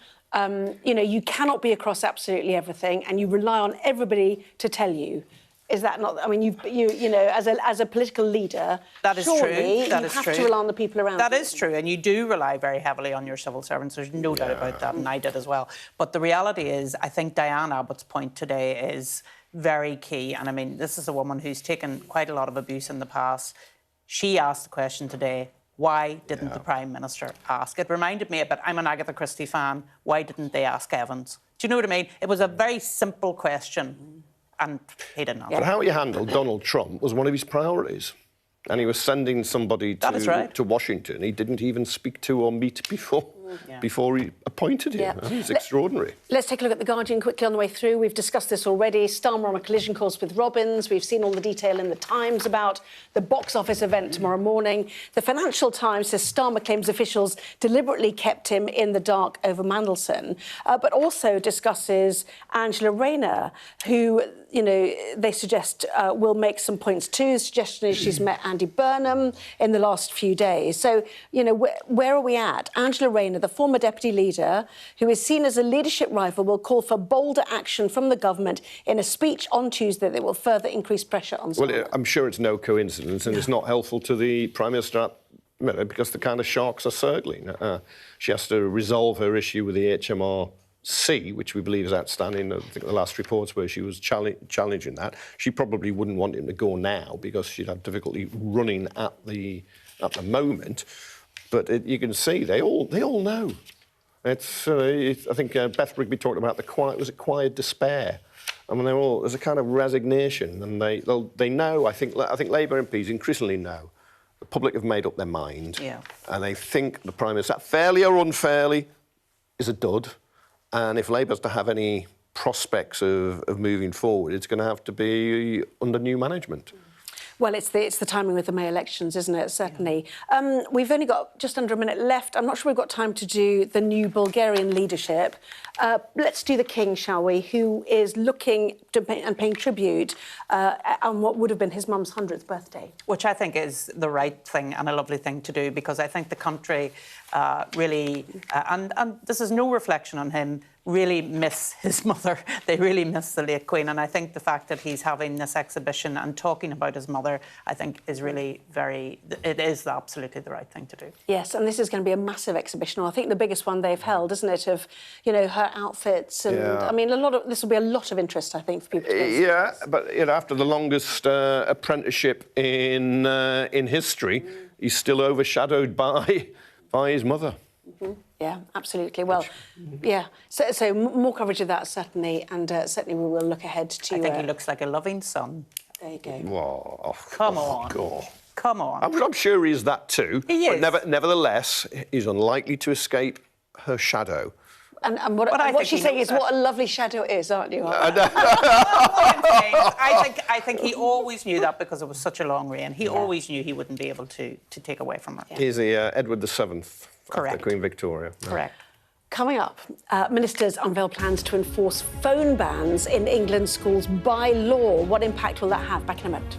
you cannot be across absolutely everything, and you rely on everybody to tell you. Is that not? I mean, you know, as a political leader, that is surely true. That you is have true. to rely on the people around. That you. is true, and you do rely very heavily on your civil servants. There's no doubt about that, and I did as well. But the reality is, I think Diane Abbott's point today is very key. And I mean, this is a woman who's taken quite a lot of abuse in the past. She asked the question today: why didn't the Prime Minister ask? It reminded me a bit. I'm an Agatha Christie fan. Why didn't they ask Evans? Do you know what I mean? It was a very simple question. And he didn't answer. But how he handled Donald Trump was one of his priorities. And he was sending somebody to Washington he didn't even speak to or meet before he appointed him. Yeah. I think it's extraordinary. Let's take a look at The Guardian quickly on the way through. We've discussed this already. Starmer on a collision course with Robbins. We've seen all the detail in The Times about the box office event tomorrow morning. The Financial Times says Starmer claims officials deliberately kept him in the dark over Mandelson, but also discusses Angela Rayner, who, they suggest will make some points too. The suggestion is she's met Andy Burnham in the last few days. So, where are we at? Angela Rayner, the former deputy leader, who is seen as a leadership rival, will call for bolder action from the government in a speech on Tuesday that will further increase pressure on Starmer. Well, I'm sure it's no coincidence, and it's not helpful to the Prime Minister because the kind of sharks are circling. She has to resolve her issue with the HMRC, which we believe is outstanding. I think the last reports where she was challenging that. She probably wouldn't want him to go now because she'd have difficulty running at the moment. But you can see they all know. I think Beth Rigby talked about the quiet despair. I mean, there's a kind of resignation, and they know. I think Labour MPs increasingly know. The public have made up their mind, and they think the Prime Minister, fairly or unfairly, is a dud. And if Labour's to have any prospects of moving forward, it's going to have to be under new management. Well, it's the timing with the May elections, isn't it? Certainly. We've only got just under a minute left. I'm not sure we've got time to do the new Bulgarian leadership. Let's do the king, shall we, who is looking to and paying tribute on what would have been his mum's 100th birthday. Which I think is the right thing and a lovely thing to do, because I think the country really, and this is no reflection on him, really miss his mother. They really miss the late Queen, and I think the fact that he's having this exhibition and talking about his mother, I think is really it is absolutely the right thing to do. Yes, and this is going to be a massive exhibition. I think the biggest one they've held, isn't it, of, you know, her outfits, and I mean, this will be a lot of interest, I think, for people to see. Yeah, but you know, after the longest apprenticeship in history, he's still overshadowed by his mother. Yeah, absolutely. Well, yeah. So more coverage of that, certainly, and certainly we will look ahead to... I think he looks like a loving son. There you go. Whoa, Come on. God. Come on. I'm sure he is that too. He is. But nevertheless, he's unlikely to escape her shadow. And what she's saying is what a lovely shadow it is, aren't you? I think he always knew that, because it was such a long reign. He always knew he wouldn't be able to take away from her. He's the Edward VII. Correct. After Queen Victoria. Correct. Coming up, ministers unveil plans to enforce phone bans in England schools by law. What impact will that have? Back in a moment.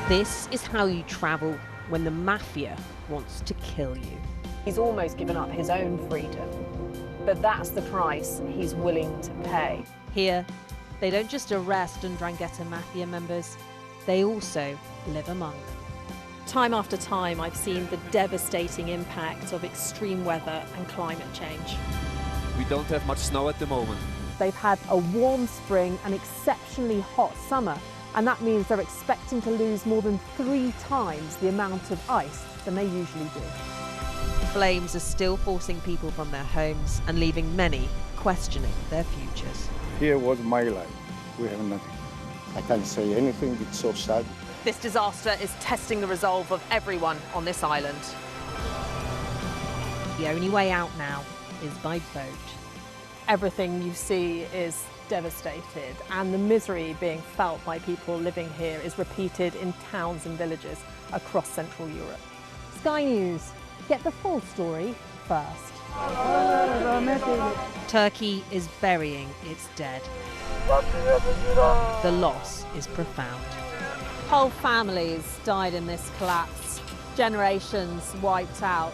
This is how you travel when the mafia wants to kill you. He's almost given up his own freedom, but that's the price he's willing to pay. Here, they don't just arrest and Ndrangheta mafia members, they also live among them. Time after time, I've seen the devastating impact of extreme weather and climate change. We don't have much snow at the moment. They've had a warm spring and exceptionally hot summer, and that means they're expecting to lose more than 3 times the amount of ice than they usually do. Flames are still forcing people from their homes and leaving many questioning their futures. Here was my life. We have nothing. I can't say anything, it's so sad. This disaster is testing the resolve of everyone on this island. The only way out now is by boat. Everything you see is devastated, and the misery being felt by people living here is repeated in towns and villages across Central Europe. Sky News, get the full story first. Turkey is burying its dead. The loss is profound. Whole families died in this collapse, generations wiped out.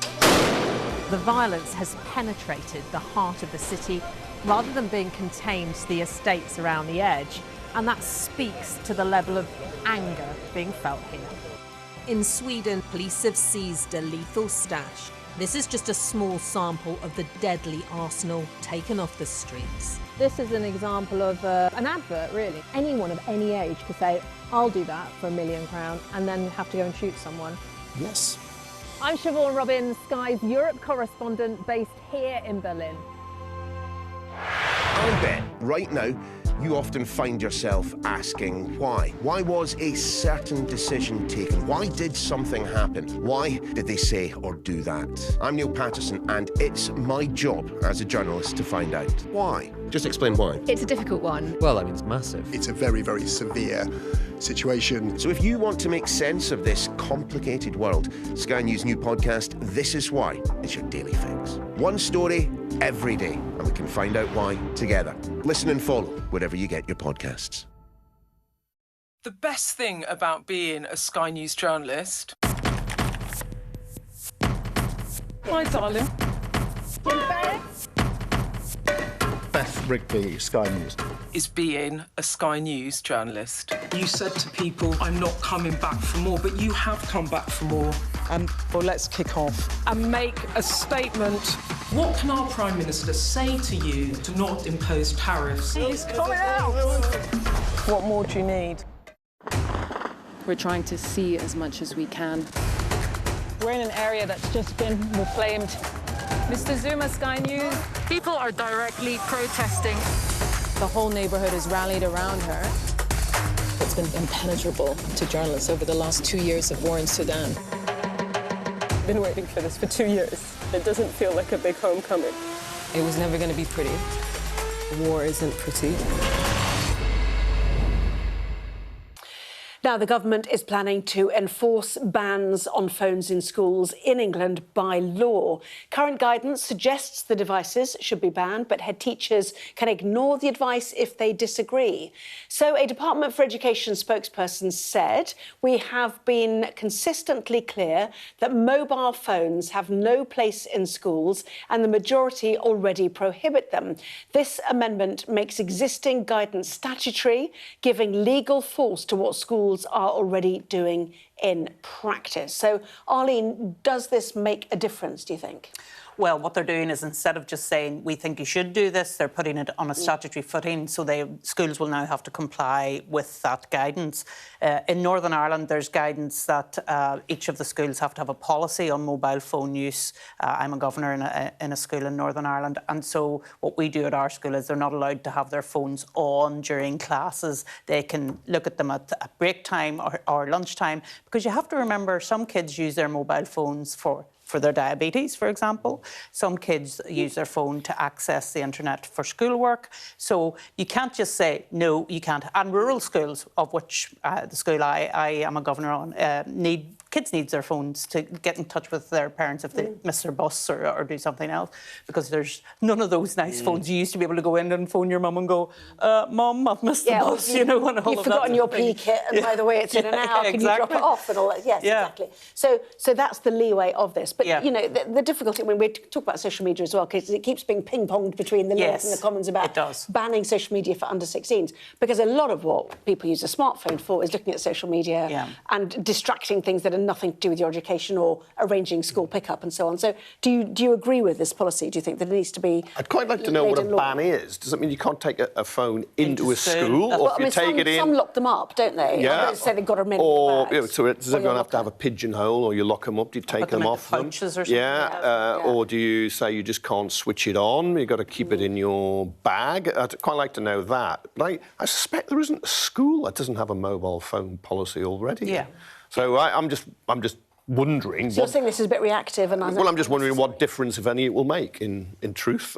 The violence has penetrated the heart of the city rather than being contained to the estates around the edge, and that speaks to the level of anger being felt here. In Sweden, police have seized a lethal stash. This is just a small sample of the deadly arsenal taken off the streets. This is an example of an advert, really. Anyone of any age could say, I'll do that for £1 million, and then have to go and shoot someone. Yes. I'm Siobhan Robbins, Sky's Europe correspondent based here in Berlin. I bet right now you often find yourself asking why. Why was a certain decision taken? Why did something happen? Why did they say or do that? I'm Neil Patterson, and it's my job as a journalist to find out why. Just explain why. It's a difficult one. Well, I mean, it's massive. It's a very, very severe situation. So if you want to make sense of this complicated world, Sky News' new podcast, This Is Why, is your daily fix. One story every day, and we can find out why together. Listen and follow wherever you get your podcasts. The best thing about being a Sky News journalist... Hi, darling. Beth Rigby, Sky News. Is being a Sky News journalist. You said to people, I'm not coming back for more, but you have come back for more. Well, let's kick off and make a statement. What can our Prime Minister say to you to not impose tariffs? He's coming out! What more do you need? We're trying to see as much as we can. We're in an area that's just been reclaimed. Mr. Zuma, Sky News. People are directly protesting. The whole neighborhood is rallied around her. It's been impenetrable to journalists over the last 2 years of war in Sudan. Been waiting for this for 2 years. It doesn't feel like a big homecoming. It was never going to be pretty. War isn't pretty. Now, the government is planning to enforce bans on phones in schools in England by law. Current guidance suggests the devices should be banned, but head teachers can ignore the advice if they disagree. So a Department for Education spokesperson said, "We have been consistently clear that mobile phones have no place in schools and the majority already prohibit them. This amendment makes existing guidance statutory, giving legal force to what schools are already doing in practice." So, Arlene, does this make a difference, do you think? Well, what they're doing is, instead of just saying, we think you should do this, they're putting it on a statutory footing, so schools will now have to comply with that guidance. In Northern Ireland, there's guidance that each of the schools have to have a policy on mobile phone use. I'm a governor in a school in Northern Ireland, and so what we do at our school is they're not allowed to have their phones on during classes. They can look at them at break time or lunchtime, because you have to remember some kids use their mobile phones for their diabetes, for example. Some kids use their phone to access the internet for schoolwork. So you can't just say, no, you can't. And rural schools, of which the school I am a governor on, kids need their phones to get in touch with their parents if they miss their bus or do something else, because there's none of those nice phones. You used to be able to go in and phone your mum and go, Mum, I've missed the bus, and all of that. You've forgotten your P kit, and by the way, it's in an hour, can you drop it off? And all that. Yes, exactly. So that's the leeway of this. But, you know, the difficulty, when we talk about social media as well, because it keeps being ping-ponged between the Lords and the Commons about banning social media for under 16s, because a lot of what people use a smartphone for is looking at social media and distracting things that are nothing to do with your education or arranging school pickup and so on. So do you agree with this policy? Do you think that it needs to be... I'd quite like to know what a ban is. Does that mean you can't take a phone into a school? Or if you take it in... Some lock them up, don't they? Yeah. Say they've got to remain so does everyone have to have a pigeonhole, or you lock them up? Do you take them off them? Pouches or something? Or do you say you just can't switch it on? You've got to keep it in your bag? I'd quite like to know that. But I suspect there isn't a school that doesn't have a mobile phone policy already. Yeah. So I'm just wondering... So you're saying this is a bit reactive? And I'm just wondering what difference, if any, it will make in truth.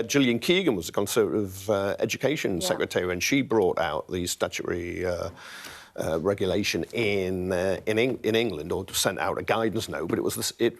Gillian Keegan was the Conservative Education Secretary when she brought out the statutory regulation in England, or sent out a guidance note, but it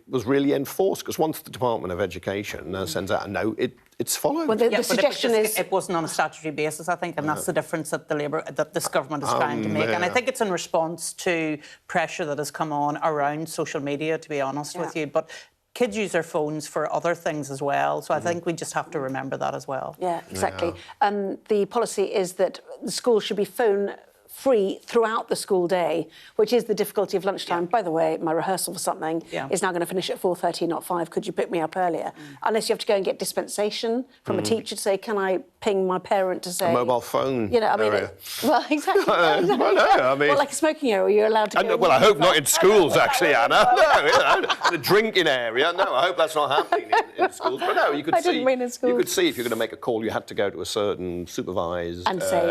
was really enforced, because once the Department of Education sends out a note, it's followed. Well, the suggestion is it wasn't on a statutory basis, I think, and that's the difference that this government is trying to make. And I think it's in response to pressure that has come on around social media, to be honest with you. But kids use their phones for other things as well, so I think we just have to remember that as well. Yeah, exactly. The policy is that the school should be phone-free throughout the school day, which is the difficulty of lunchtime. By the way, my rehearsal for something is now going to finish at 4:30, not 5. Could you pick me up earlier? Unless you have to go and get dispensation from a teacher to say, can I ping my parent to say... A mobile phone area. Well, exactly. Well, no, I mean... Well, like a smoking area, you're allowed to go... Well, I hope not in schools, actually, Anna. No, the drinking area. No, I hope that's not happening in schools. But no, you could see... didn't mean in schools. You could see if you're going to make a call, you had to go to a certain supervised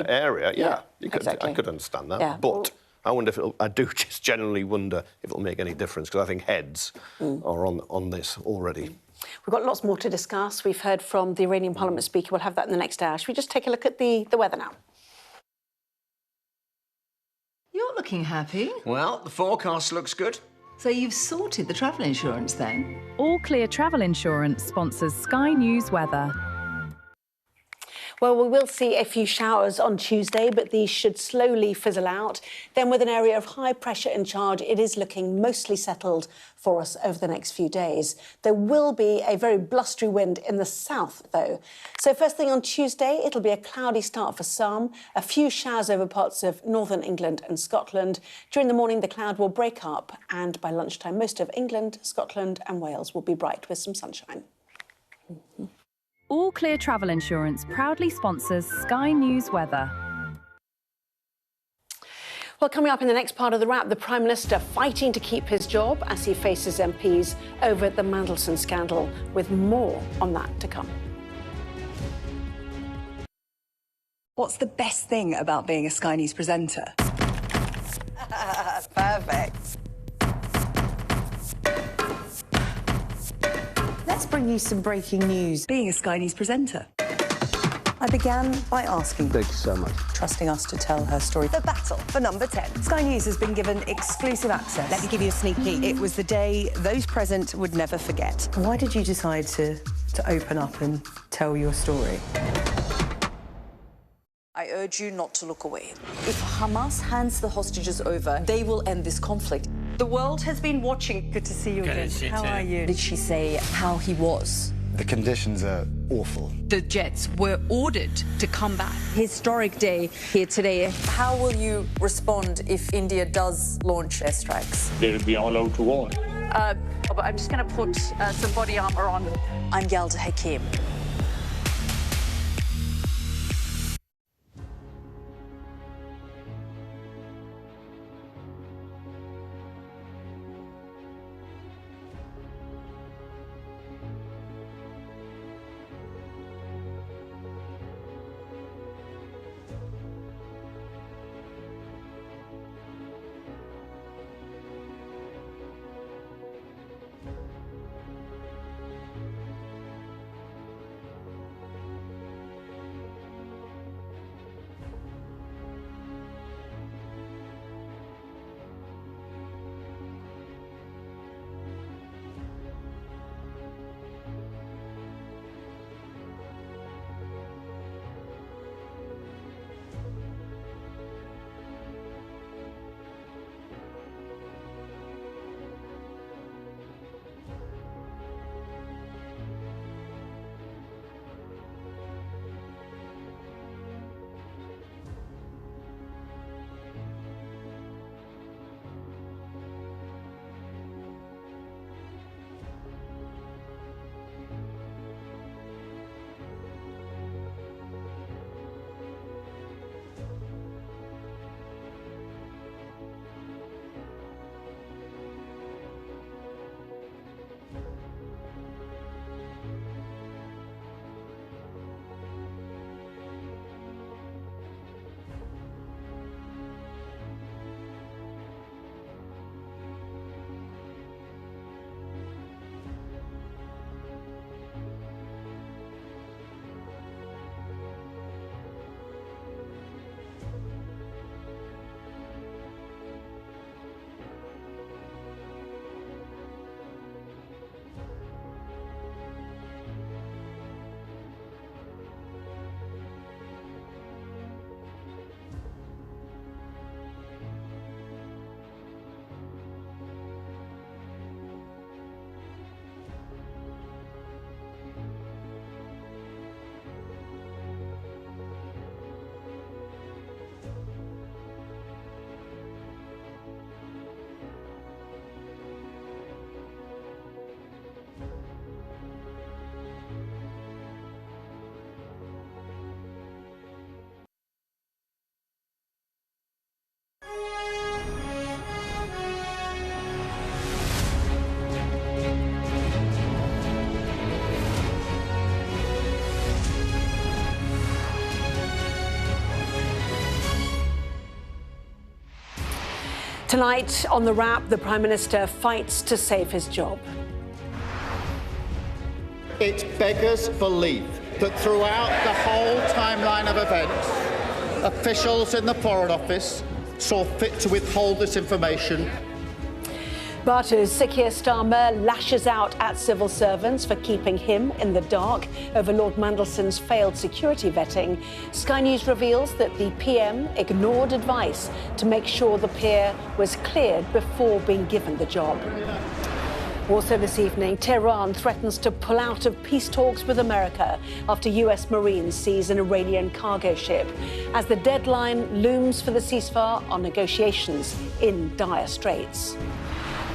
area. Yeah, I could understand that. But I wonder if I do just generally wonder if it'll make any difference, because I think heads are on this already. We've got lots more to discuss. We've heard from the Iranian Parliament Speaker. We'll have that in the next hour. Should we just take a look at the weather now? You're looking happy. Well, the forecast looks good. So you've sorted the travel insurance then? All Clear Travel Insurance sponsors Sky News Weather. Well, we will see a few showers on Tuesday, but these should slowly fizzle out. Then, with an area of high pressure in charge, it is looking mostly settled for us over the next few days. There will be a very blustery wind in the south, though. So first thing on Tuesday, it'll be a cloudy start for some, a few showers over parts of northern England and Scotland. During the morning, the cloud will break up, and by lunchtime, most of England, Scotland and Wales will be bright with some sunshine. All Clear Travel Insurance proudly sponsors Sky News Weather. Well, coming up in the next part of the wrap, the Prime Minister fighting to keep his job as he faces MPs over the Mandelson scandal, with more on that to come. What's the best thing about being a Sky News presenter? Perfect. Let's bring you some breaking news. Being a Sky News presenter, I began by asking, Thank you so much. trusting us to tell her story. The battle for number 10. Sky News has been given exclusive access. Let me give you a sneak peek. It was the day those present would never forget. Why did you decide to open up and tell your story? I urge you not to look away. If Hamas hands the hostages over, they will end this conflict. The world has been watching. Good to see you again. How are you? Did she say how he was? The conditions are awful. The jets were ordered to come back. Historic day here today. How will you respond if India does launch airstrikes? They will be all out to war. I'm just going to put some body armor on. I'm Yalda Hakim. Tonight on The Wrap, the Prime Minister fights to save his job. It beggars belief that throughout the whole timeline of events, officials in the Foreign Office saw fit to withhold this information. But as Sir Keir Starmer lashes out at civil servants for keeping him in the dark over Lord Mandelson's failed security vetting, Sky News reveals that the PM ignored advice to make sure the peer was cleared before being given the job. Also this evening, Tehran threatens to pull out of peace talks with America after US Marines seize an Iranian cargo ship, as the deadline looms for the ceasefire on negotiations in dire straits.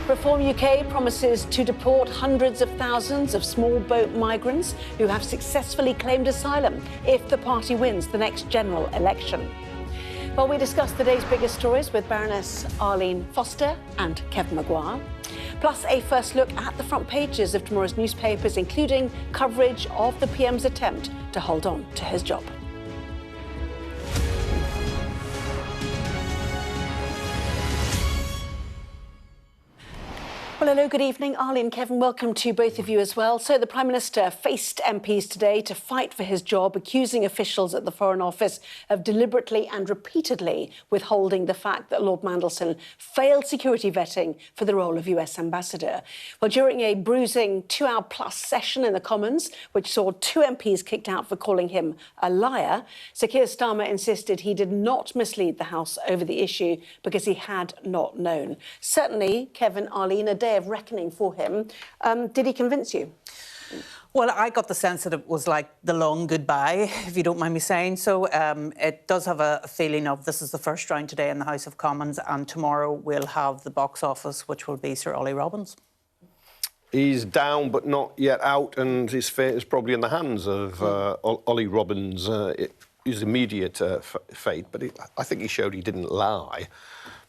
Reform UK promises to deport hundreds of thousands of small boat migrants who have successfully claimed asylum if the party wins the next general election. Well, we discuss the day's biggest stories with Baroness Arlene Foster and Kev Maguire, plus a first look at the front pages of tomorrow's newspapers, including coverage of the PM's attempt to hold on to his job. Well, hello, good evening. Ali and Kevin, welcome to both of you as well. So the Prime Minister faced MPs today to fight for his job, accusing officials at the Foreign Office of deliberately and repeatedly withholding the fact that Lord Mandelson failed security vetting for the role of US Ambassador. Well, during a bruising 2-hour-plus session in the Commons, which saw 2 MPs kicked out for calling him a liar, Sir Keir Starmer insisted he did not mislead the House over the issue because he had not known. Certainly, Kevin, Arlene, a day of reckoning for him. Did he convince you? Well, I got the sense that it was like the long goodbye, if you don't mind me saying so. It does have a feeling of this is the first round today in the House of Commons, and tomorrow we'll have the box office, which will be Sir Ollie Robbins. He's down but not yet out, and his fate is probably in the hands of Ollie Robbins. His immediate fate, but I think he showed he didn't lie,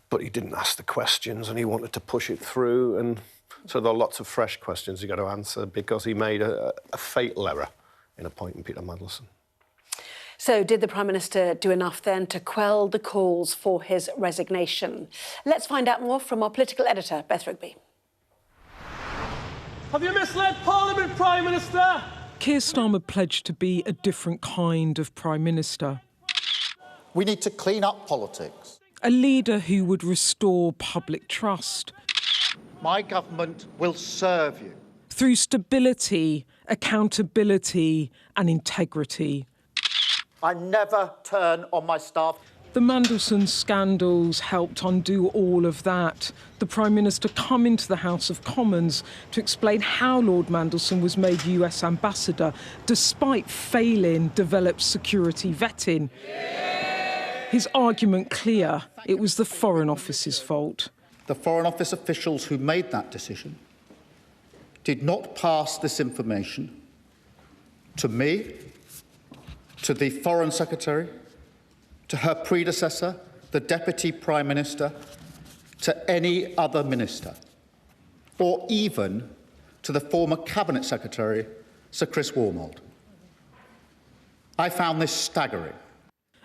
but he didn't ask the questions, and he wanted to push it through, and so there are lots of fresh questions he got to answer because he made a fatal error in appointing Peter Mandelson. So did the Prime Minister do enough then to quell the calls for his resignation? Let's find out more from our political editor, Beth Rigby. Have you misled Parliament, Prime Minister? Keir Starmer pledged to be a different kind of Prime Minister. We need to clean up politics. A leader who would restore public trust. My government will serve you. Through stability, accountability and integrity. I never turn on my staff. The Mandelson scandals helped undo all of that. The Prime Minister come into the House of Commons to explain how Lord Mandelson was made US Ambassador, despite failing developed security vetting. His argument clear, it was the Foreign Office's fault. The Foreign Office officials who made that decision did not pass this information to me, to the Foreign Secretary, to her predecessor, the Deputy Prime Minister, to any other minister, or even to the former Cabinet Secretary, Sir Chris Wormold. I found this staggering.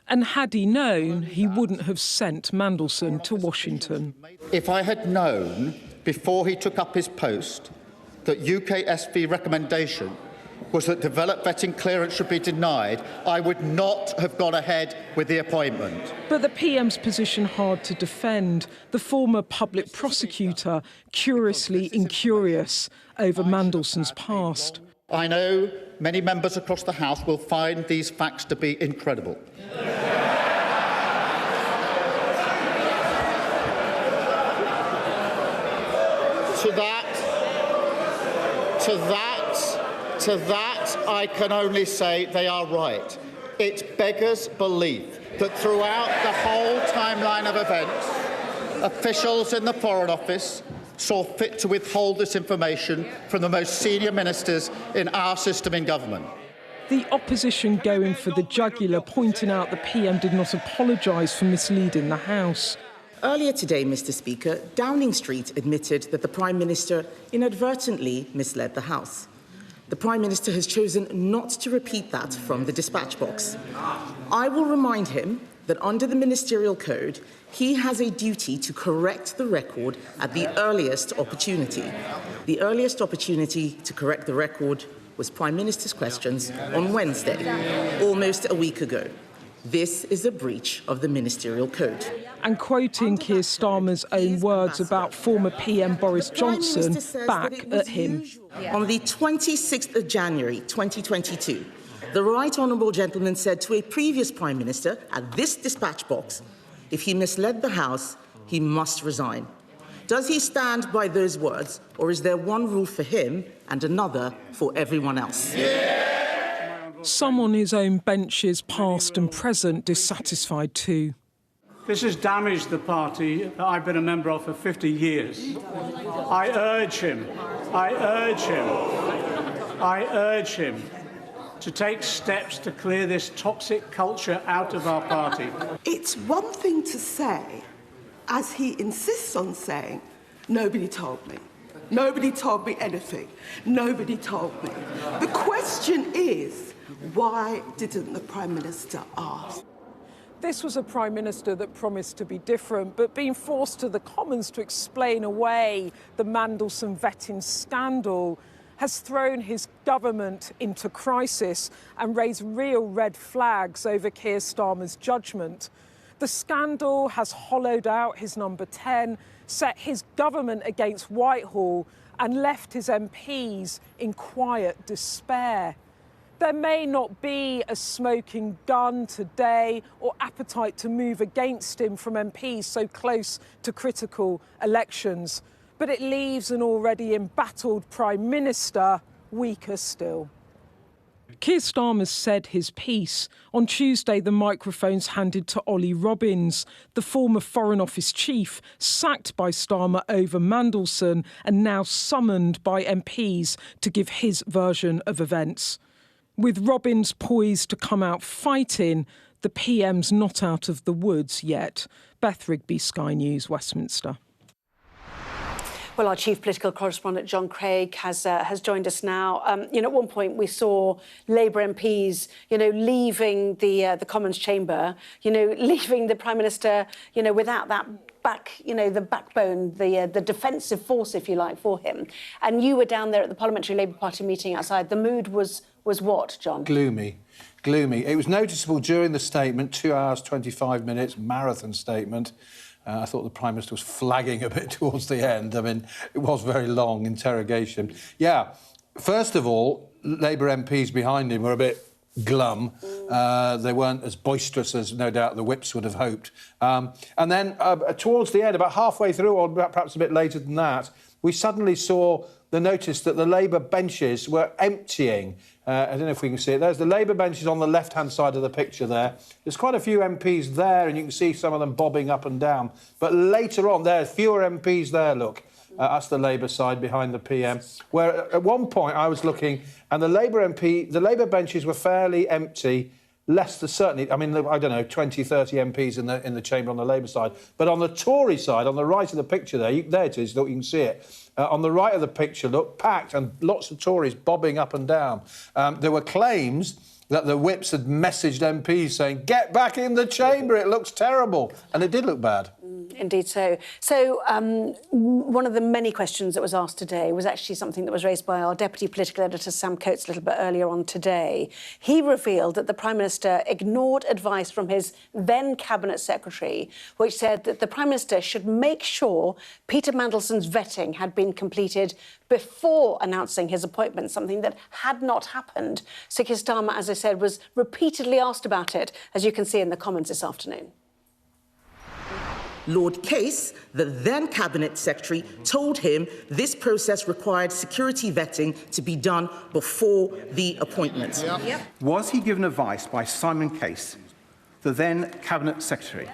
And had he known, he wouldn't have sent Mandelson to Washington. If I had known before he took up his post that UKSV recommendation was that developed vetting clearance should be denied, I would not have gone ahead with the appointment. But the PM's position hard to defend. The former public prosecutor curiously incurious over Mandelson's past. I know many members across the House will find these facts to be incredible. To that, I can only say they are right. It beggars belief that throughout the whole timeline of events, officials in the Foreign Office saw fit to withhold this information from the most senior ministers in our system in government. The opposition going for the jugular, pointing out the PM did not apologise for misleading the House. Earlier today, Mr. Speaker, Downing Street admitted that the Prime Minister inadvertently misled the House. The Prime Minister has chosen not to repeat that from the dispatch box. I will remind him that under the Ministerial Code, he has a duty to correct the record at the earliest opportunity. The earliest opportunity to correct the record was Prime Minister's questions on Wednesday, almost a week ago. This is a breach of the Ministerial Code. And quoting Keir Starmer's own words about former PM Boris Johnson back at him. On the 26th of January 2022, the Right Honourable Gentleman said to a previous Prime Minister at this dispatch box, if he misled the House, he must resign. Does he stand by those words, or is there one rule for him and another for everyone else? Some on his own benches, past and present, dissatisfied too. This has damaged the party that I've been a member of for 50 years. I urge him to take steps to clear this toxic culture out of our party. It's one thing to say, as he insists on saying, nobody told me. Nobody told me anything. Nobody told me. The question is, why didn't the Prime Minister ask? This was a Prime Minister that promised to be different, but being forced to the Commons to explain away the Mandelson vetting scandal has thrown his government into crisis and raised real red flags over Keir Starmer's judgment. The scandal has hollowed out his number 10, set his government against Whitehall and left his MPs in quiet despair. There may not be a smoking gun today or appetite to move against him from MPs so close to critical elections, but it leaves an already embattled Prime Minister weaker still. Keir Starmer said his piece. On Tuesday, the microphones handed to Ollie Robbins, the former Foreign Office chief, sacked by Starmer over Mandelson and now summoned by MPs to give his version of events. With Robbins poised to come out fighting, the PM's not out of the woods yet. Beth Rigby, Sky News, Westminster. Well, our chief political correspondent, John Craig, has joined us now. At one point we saw Labour MPs, leaving the Commons chamber, leaving the Prime Minister, without that the backbone, the defensive force, if you like, for him. And you were down there at the Parliamentary Labour Party meeting outside. The mood was what, John? Gloomy. It was noticeable during the statement, 2 hours, 25 minutes, marathon statement. I thought the Prime Minister was flagging a bit towards the end. I mean, it was very long interrogation. Yeah, first of all, Labour MPs behind him were a bit glum. They weren't as boisterous as no doubt the whips would have hoped. And then towards the end, about halfway through, or perhaps a bit later than that, we suddenly saw the notice that the Labour benches were emptying. I don't know if we can see it. There's the Labour benches on the left-hand side of the picture there. There's quite a few MPs there, and you can see some of them bobbing up and down. But later on, there's fewer MPs there, look. That's the Labour side behind the PM. Where at one point I was looking, and the Labour benches were fairly empty. Less than certainly, I mean, I don't know, 20, 30 MPs in the chamber on the Labour side. But on the Tory side, on the right of the picture there it is, look, you can see it. On the right of the picture, look, packed, and lots of Tories bobbing up and down. There were claims that the whips had messaged MPs saying, get back in the chamber, it looks terrible. And it did look bad. Indeed so. So one of the many questions that was asked today was actually something that was raised by our Deputy Political Editor, Sam Coates, a little bit earlier on today. He revealed that the Prime Minister ignored advice from his then Cabinet Secretary, which said that the Prime Minister should make sure Peter Mandelson's vetting had been completed before announcing his appointment, something that had not happened. So Keir Starmer, as I said, was repeatedly asked about it, as you can see in the Commons this afternoon. Lord Case, the then Cabinet Secretary, told him this process required security vetting to be done before the appointment. Yep. Was he given advice by Simon Case, the then Cabinet Secretary,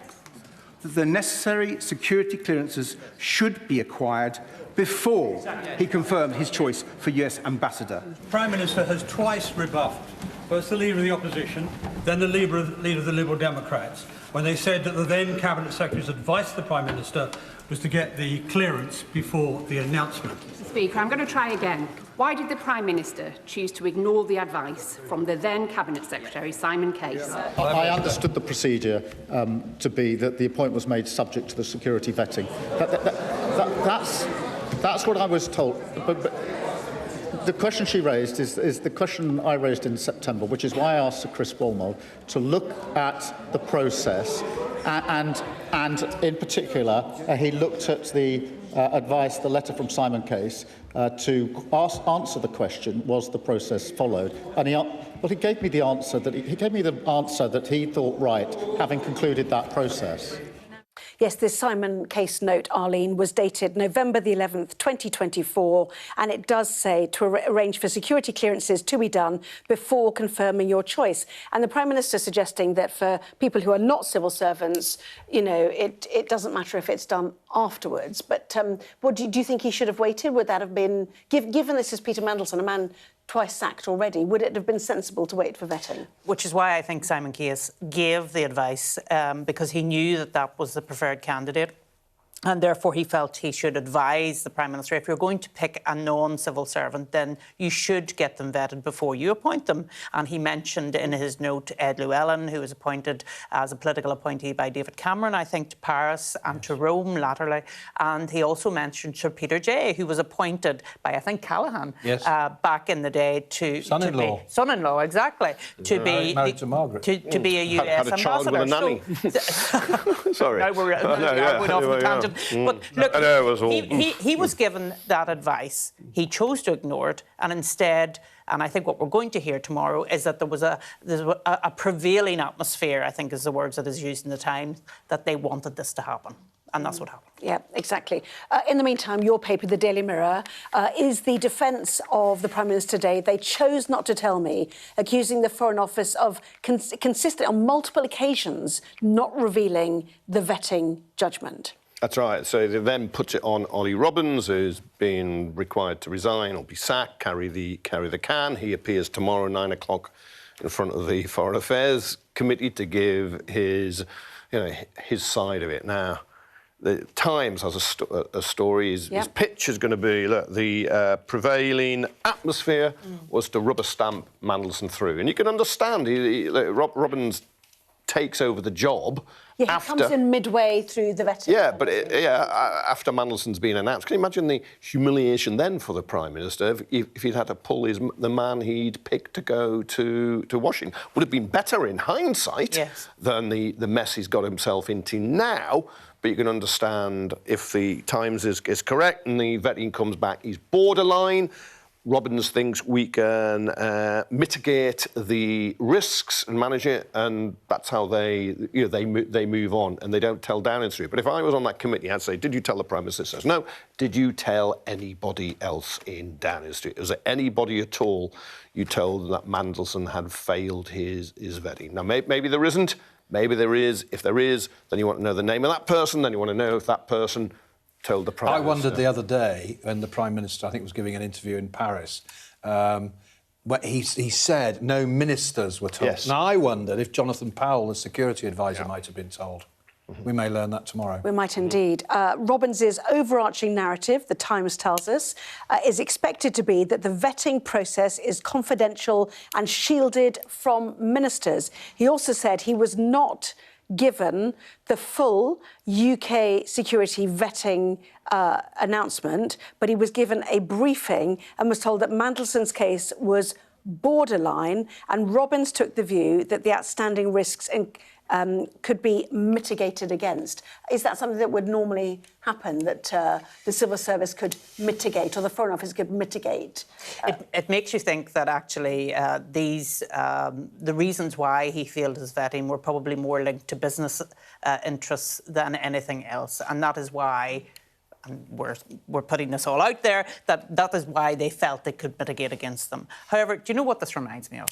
that the necessary security clearances should be acquired before he confirmed his choice for US Ambassador? The Prime Minister has twice rebuffed, first the Leader of the Opposition, then the Leader of the Liberal Democrats, when they said that the then Cabinet Secretary's advice to the Prime Minister was to get the clearance before the announcement. Mr. Speaker, I'm going to try again. Why did the Prime Minister choose to ignore the advice from the then Cabinet Secretary, Simon Case? I understood the procedure to be that the appointment was made subject to the security vetting. That's what I was told. But the question she raised is the question I raised in September, which is why I asked Sir Chris Walmall to look at the process, and in particular, he looked at the advice, the letter from Simon Case, to answer the question: was the process followed? And he gave me the answer that he thought right, having concluded that process. Yes, this Simon Case note, Arlene, was dated November the 11th, 2024, and it does say to arrange for security clearances to be done before confirming your choice. And the Prime Minister suggesting that for people who are not civil servants, it doesn't matter if it's done afterwards. But what do you think he should have waited? Would that have been, given this is Peter Mandelson, a man twice sacked already, would it have been sensible to wait for vetting? Which is why I think Simon Case gave the advice, because he knew that that was the preferred candidate. And therefore, he felt he should advise the Prime Minister, if you're going to pick a non-civil servant, then you should get them vetted before you appoint them. And he mentioned in his note Ed Llewellyn, who was appointed as a political appointee by David Cameron, I think, to Paris and to Rome latterly. And he also mentioned Sir Peter Jay, who was appointed by, I think, Callaghan back in the day to... Son-in-law. Son-in-law, exactly. To be... Married to Margaret. To be a US had a child with a nanny. Sorry. I went off the tangent. But look, I know, it was all... he was given that advice. He chose to ignore it, and instead, and I think what we're going to hear tomorrow is that there's a prevailing atmosphere, I think is the words that is used in the Times, that they wanted this to happen. And that's what happened. Yeah, exactly. In the meantime, your paper, the Daily Mirror, is the defence of the Prime Minister today. They chose not to tell me, accusing the Foreign Office of consistently, on multiple occasions, not revealing the vetting judgment. That's right. So they then put it on Ollie Robbins, who's been required to resign or be sacked, carry the can. He appears tomorrow, 9 o'clock, in front of the Foreign Affairs Committee to give his side of it. Now, the Times has a story. His pitch is going to be, look, the prevailing atmosphere was to rubber stamp Mandelson through. And you can understand, Robbins takes over the job. Yeah, he comes in midway through the vetting. Yeah, but after Mandelson's been announced, can you imagine the humiliation then for the Prime Minister if he'd had to pull the man he'd picked to go to Washington? Would have been better in hindsight than the mess he's got himself into now. But you can understand if the Times is correct and the vetting comes back, he's borderline. Robbins thinks we can mitigate the risks and manage it, and that's how they move on, and they don't tell Downing Street. But if I was on that committee, I'd say, did you tell the Prime Minister? Says no. Did you tell anybody else in Downing Street? Was there anybody at all you told that Mandelson had failed his vetting? Now, maybe there isn't. Maybe there is. If there is, then you want to know the name of that person. Then you want to know if that person told the Prime Minister. I wondered the other day when the Prime Minister, I think, was giving an interview in Paris, where he said no ministers were told. Yes. Now, I wondered if Jonathan Powell, the security advisor, might have been told. We may learn that tomorrow. We might indeed. Robbins's overarching narrative, the Times tells us, is expected to be that the vetting process is confidential and shielded from ministers. He also said he was not given the full UK security vetting announcement, but he was given a briefing and was told that Mandelson's case was borderline, and Robbins took the view that the outstanding risks could be mitigated against. Is that something that would normally happen, that the civil service could mitigate, or the Foreign Office could mitigate? It makes you think that actually the reasons why he failed his vetting were probably more linked to business interests than anything else, and that is why, and we're putting this all out there, that is why they felt they could mitigate against them. However, do you know what this reminds me of?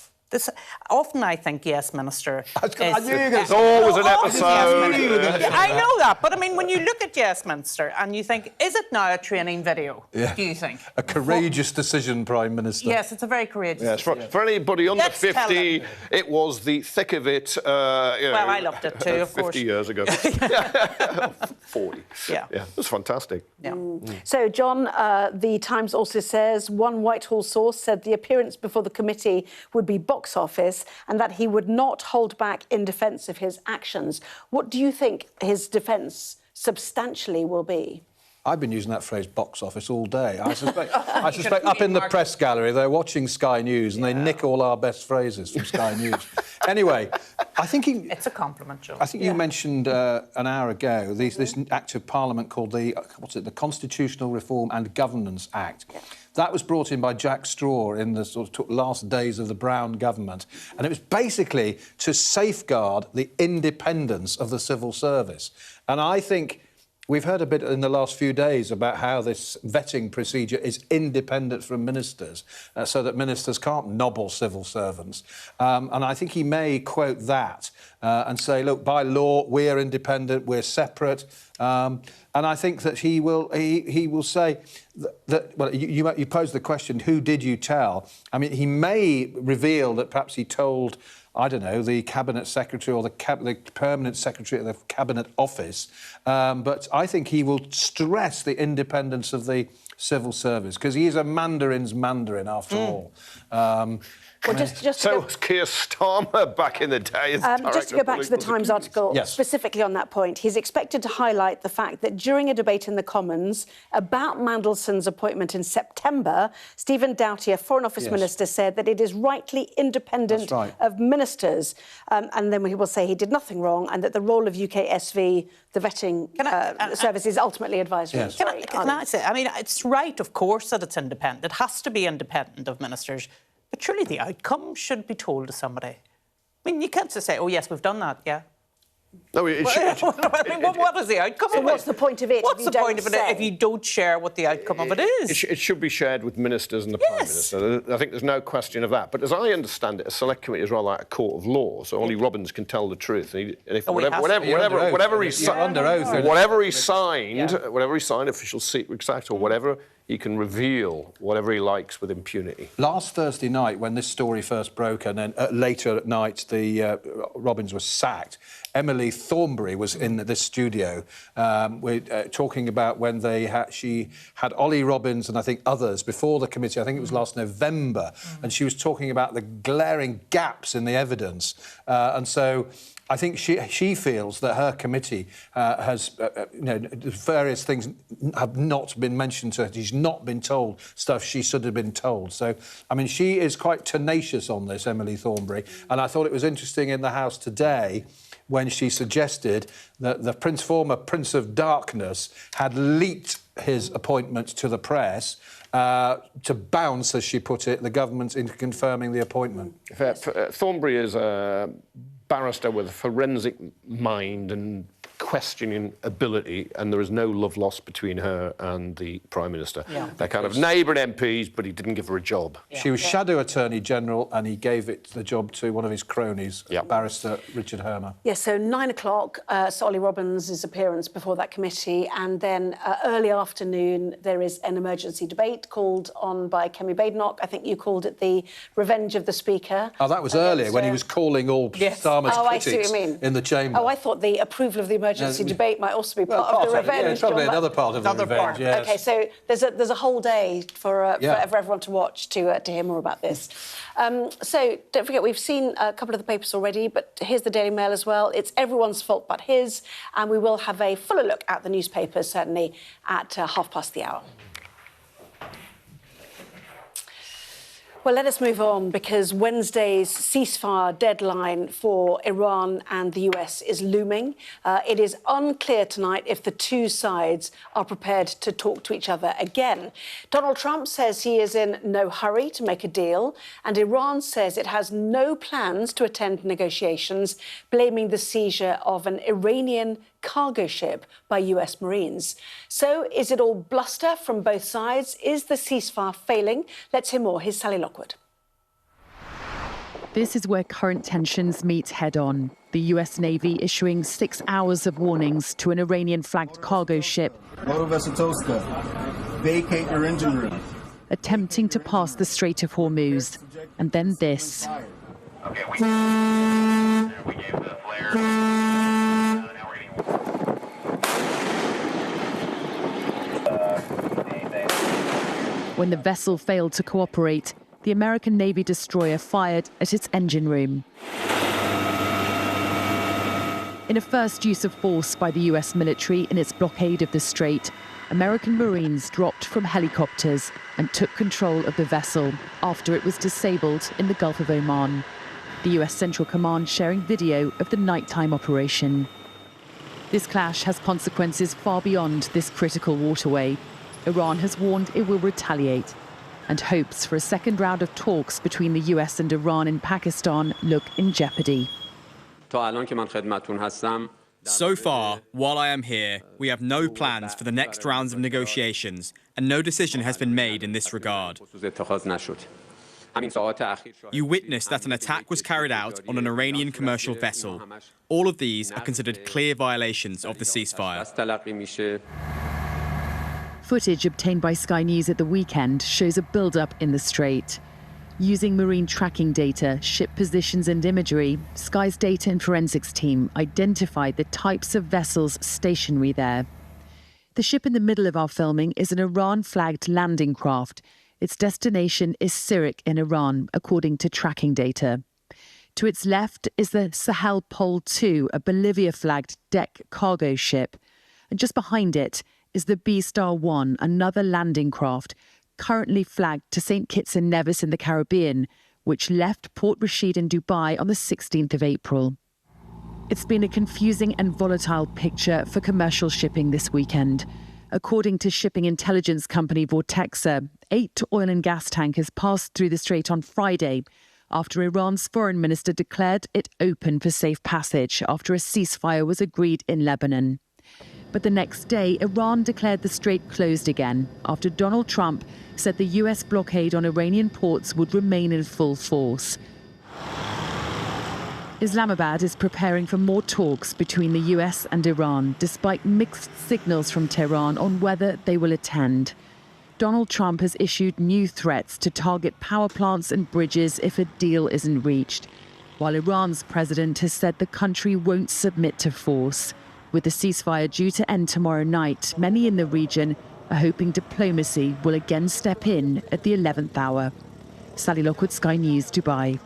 Often I think Yes Minister It's always an episode. I know that, but I mean, when you look at Yes Minister and you think, is it now a training video, do you think? A courageous decision, Prime Minister. Yes, it's a very courageous decision. For anybody under 50, it was the thick of it, well, I loved it too, of 50 course. years ago. 40. Yeah, it was fantastic. Yeah. So, John, the Times also says one Whitehall source said the appearance before the committee would be box office and that he would not hold back in defence of his actions. What do you think his defence substantially will be? I've been using that phrase box office all day. I suspect up in the press gallery they're watching Sky News and they nick all our best phrases from Sky News. Anyway, I think it's a compliment, John. I think you mentioned an hour ago this Act of Parliament called the Constitutional Reform and Governance Act. That was brought in by Jack Straw in the sort of last days of the Brown government, and it was basically to safeguard the independence of the civil service. And I think we've heard a bit in the last few days about how this vetting procedure is independent from ministers, so that ministers can't nobble civil servants. And I think he may quote that and say, look, by law, we're independent, we're separate. And I think that he will say that well, you posed the question, who did you tell? I mean, he may reveal that perhaps he told I don't know, the Cabinet Secretary or the Permanent Secretary of the Cabinet Office. But I think he will stress the independence of the civil service, because he is a Mandarin's Mandarin, after all. Well, just so was Keir Starmer back in the day. Just to go back to the Times article, specifically on that point, he's expected to highlight the fact that during a debate in the Commons about Mandelson's appointment in September, Stephen Doughty, a Foreign Office minister, said that it is rightly independent of ministers. And then he will say he did nothing wrong and that the role of UKSV, the vetting service, is ultimately advisory. Yes. Can I say, I mean, it's right, of course, that it's independent. It has to be independent of ministers. But surely the outcome should be told to somebody. I mean, you can't just say, oh, yes, we've done that, yeah. No, it should. I mean, what is the outcome of it? What's the point of it? What's the point of it if you don't share what the outcome of it is? It should be shared with ministers and the Prime Minister. I think there's no question of that. But as I understand it, a select committee is rather like a court of law, so only Robbins can tell the truth. And if whatever he signed, Official Secrets Act or whatever, he can reveal whatever he likes with impunity. Last Thursday night, when this story first broke, and then later at night, Robbins was sacked, Emily Thornberry was in this studio talking about when she had Ollie Robbins and I think others before the committee. I think it was last November, and she was talking about the glaring gaps in the evidence. And so I think she feels that her committee has, various things have not been mentioned to her. She's not been told stuff she should have been told. So, I mean, she is quite tenacious on this, Emily Thornberry. And I thought it was interesting in the House today when she suggested that the former Prince of Darkness had leaked his appointment to the press to bounce, as she put it, the government into confirming the appointment. Thornberry is a barrister with a forensic mind and questioning ability, and there is no love lost between her and the Prime Minister. Yeah. They're kind of neighbouring MPs, but he didn't give her a job. Yeah. She was Shadow Attorney General, and he gave the job to one of his cronies, Barrister Richard Hermer. Yes, so 9 o'clock, Sir Ollie Robbins' appearance before that committee, and then early afternoon there is an emergency debate called on by Kemi Badenoch. I think you called it the Revenge of the Speaker. Oh, that was earlier, when he was calling all Starmer's critics I see what you mean. In the chamber. Oh, I thought the approval of the emergency debate might also be part of the revenge. Yeah, it's probably another part of the revenge, yes. OK, so there's a whole day for everyone to watch to hear more about this. So don't forget, we've seen a couple of the papers already, but here's the Daily Mail as well. It's everyone's fault but his, and we will have a fuller look at the newspapers, certainly, at 1:30. Well, let us move on, because Wednesday's ceasefire deadline for Iran and the US is looming. It is unclear tonight if the two sides are prepared to talk to each other again. Donald Trump says he is in no hurry to make a deal, and Iran says it has no plans to attend negotiations, blaming the seizure of an Iranian cargo ship by US Marines. So is it all bluster from both sides? Is the ceasefire failing? Let's hear more. Here's Sally Lockwood. This is where current tensions meet head-on. The US Navy issuing 6 hours of warnings to an Iranian-flagged cargo ship vacate your engine room, attempting to pass the Strait of Hormuz. And then this. When the vessel failed to cooperate, the American Navy destroyer fired at its engine room. In a first use of force by the US military in its blockade of the strait, American Marines dropped from helicopters and took control of the vessel after it was disabled in the Gulf of Oman. The US Central Command sharing video of the nighttime operation. This clash has consequences far beyond this critical waterway. Iran has warned it will retaliate, and hopes for a second round of talks between the US and Iran in Pakistan look in jeopardy. So far, while I am here, we have no plans for the next rounds of negotiations, and no decision has been made in this regard. You witnessed that an attack was carried out on an Iranian commercial vessel. All of these are considered clear violations of the ceasefire. Footage obtained by Sky News at the weekend shows a build-up in the strait. Using marine tracking data, ship positions and imagery, Sky's data and forensics team identified the types of vessels stationary there. The ship in the middle of our filming is an Iran-flagged landing craft. Its destination is Sirik in Iran, according to tracking data. To its left is the Sahel Pole 2, a Bolivia-flagged deck cargo ship. And just behind it is the B-Star 1, another landing craft, currently flagged to St. Kitts and Nevis in the Caribbean, which left Port Rashid in Dubai on the 16th of April. It's been a confusing and volatile picture for commercial shipping this weekend. According to shipping intelligence company Vortexa, 8 oil and gas tankers passed through the strait on Friday after Iran's foreign minister declared it open for safe passage after a ceasefire was agreed in Lebanon. But the next day, Iran declared the strait closed again after Donald Trump said the US blockade on Iranian ports would remain in full force. Islamabad is preparing for more talks between the US and Iran, despite mixed signals from Tehran on whether they will attend. Donald Trump has issued new threats to target power plants and bridges if a deal isn't reached, while Iran's president has said the country won't submit to force. With the ceasefire due to end tomorrow night, many in the region are hoping diplomacy will again step in at the 11th hour. Sally Lockwood, Sky News, Dubai.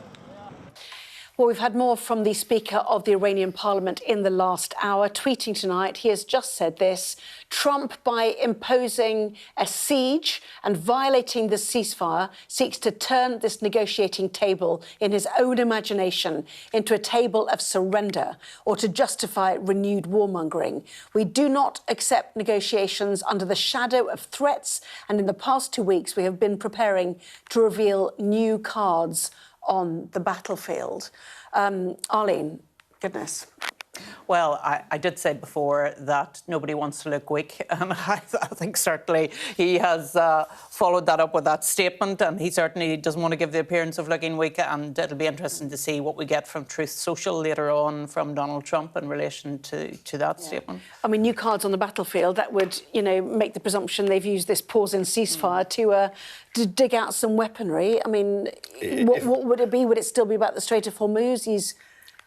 Well, we've had more from the Speaker of the Iranian Parliament in the last hour. Tweeting tonight, he has just said this: Trump, by imposing a siege and violating the ceasefire, seeks to turn this negotiating table in his own imagination into a table of surrender or to justify renewed warmongering. We do not accept negotiations under the shadow of threats, and in the past 2 weeks we have been preparing to reveal new cards on the battlefield. Arlene, goodness. Well, I did say before that nobody wants to look weak, and I think certainly he has followed that up with that statement, and he certainly doesn't want to give the appearance of looking weak, and it'll be interesting to see what we get from Truth Social later on from Donald Trump in relation to that statement. I mean, new cards on the battlefield, that would, you know, make the presumption they've used this pause in ceasefire to dig out some weaponry. I mean, what would it be? Would it still be about the Strait of Hormuz?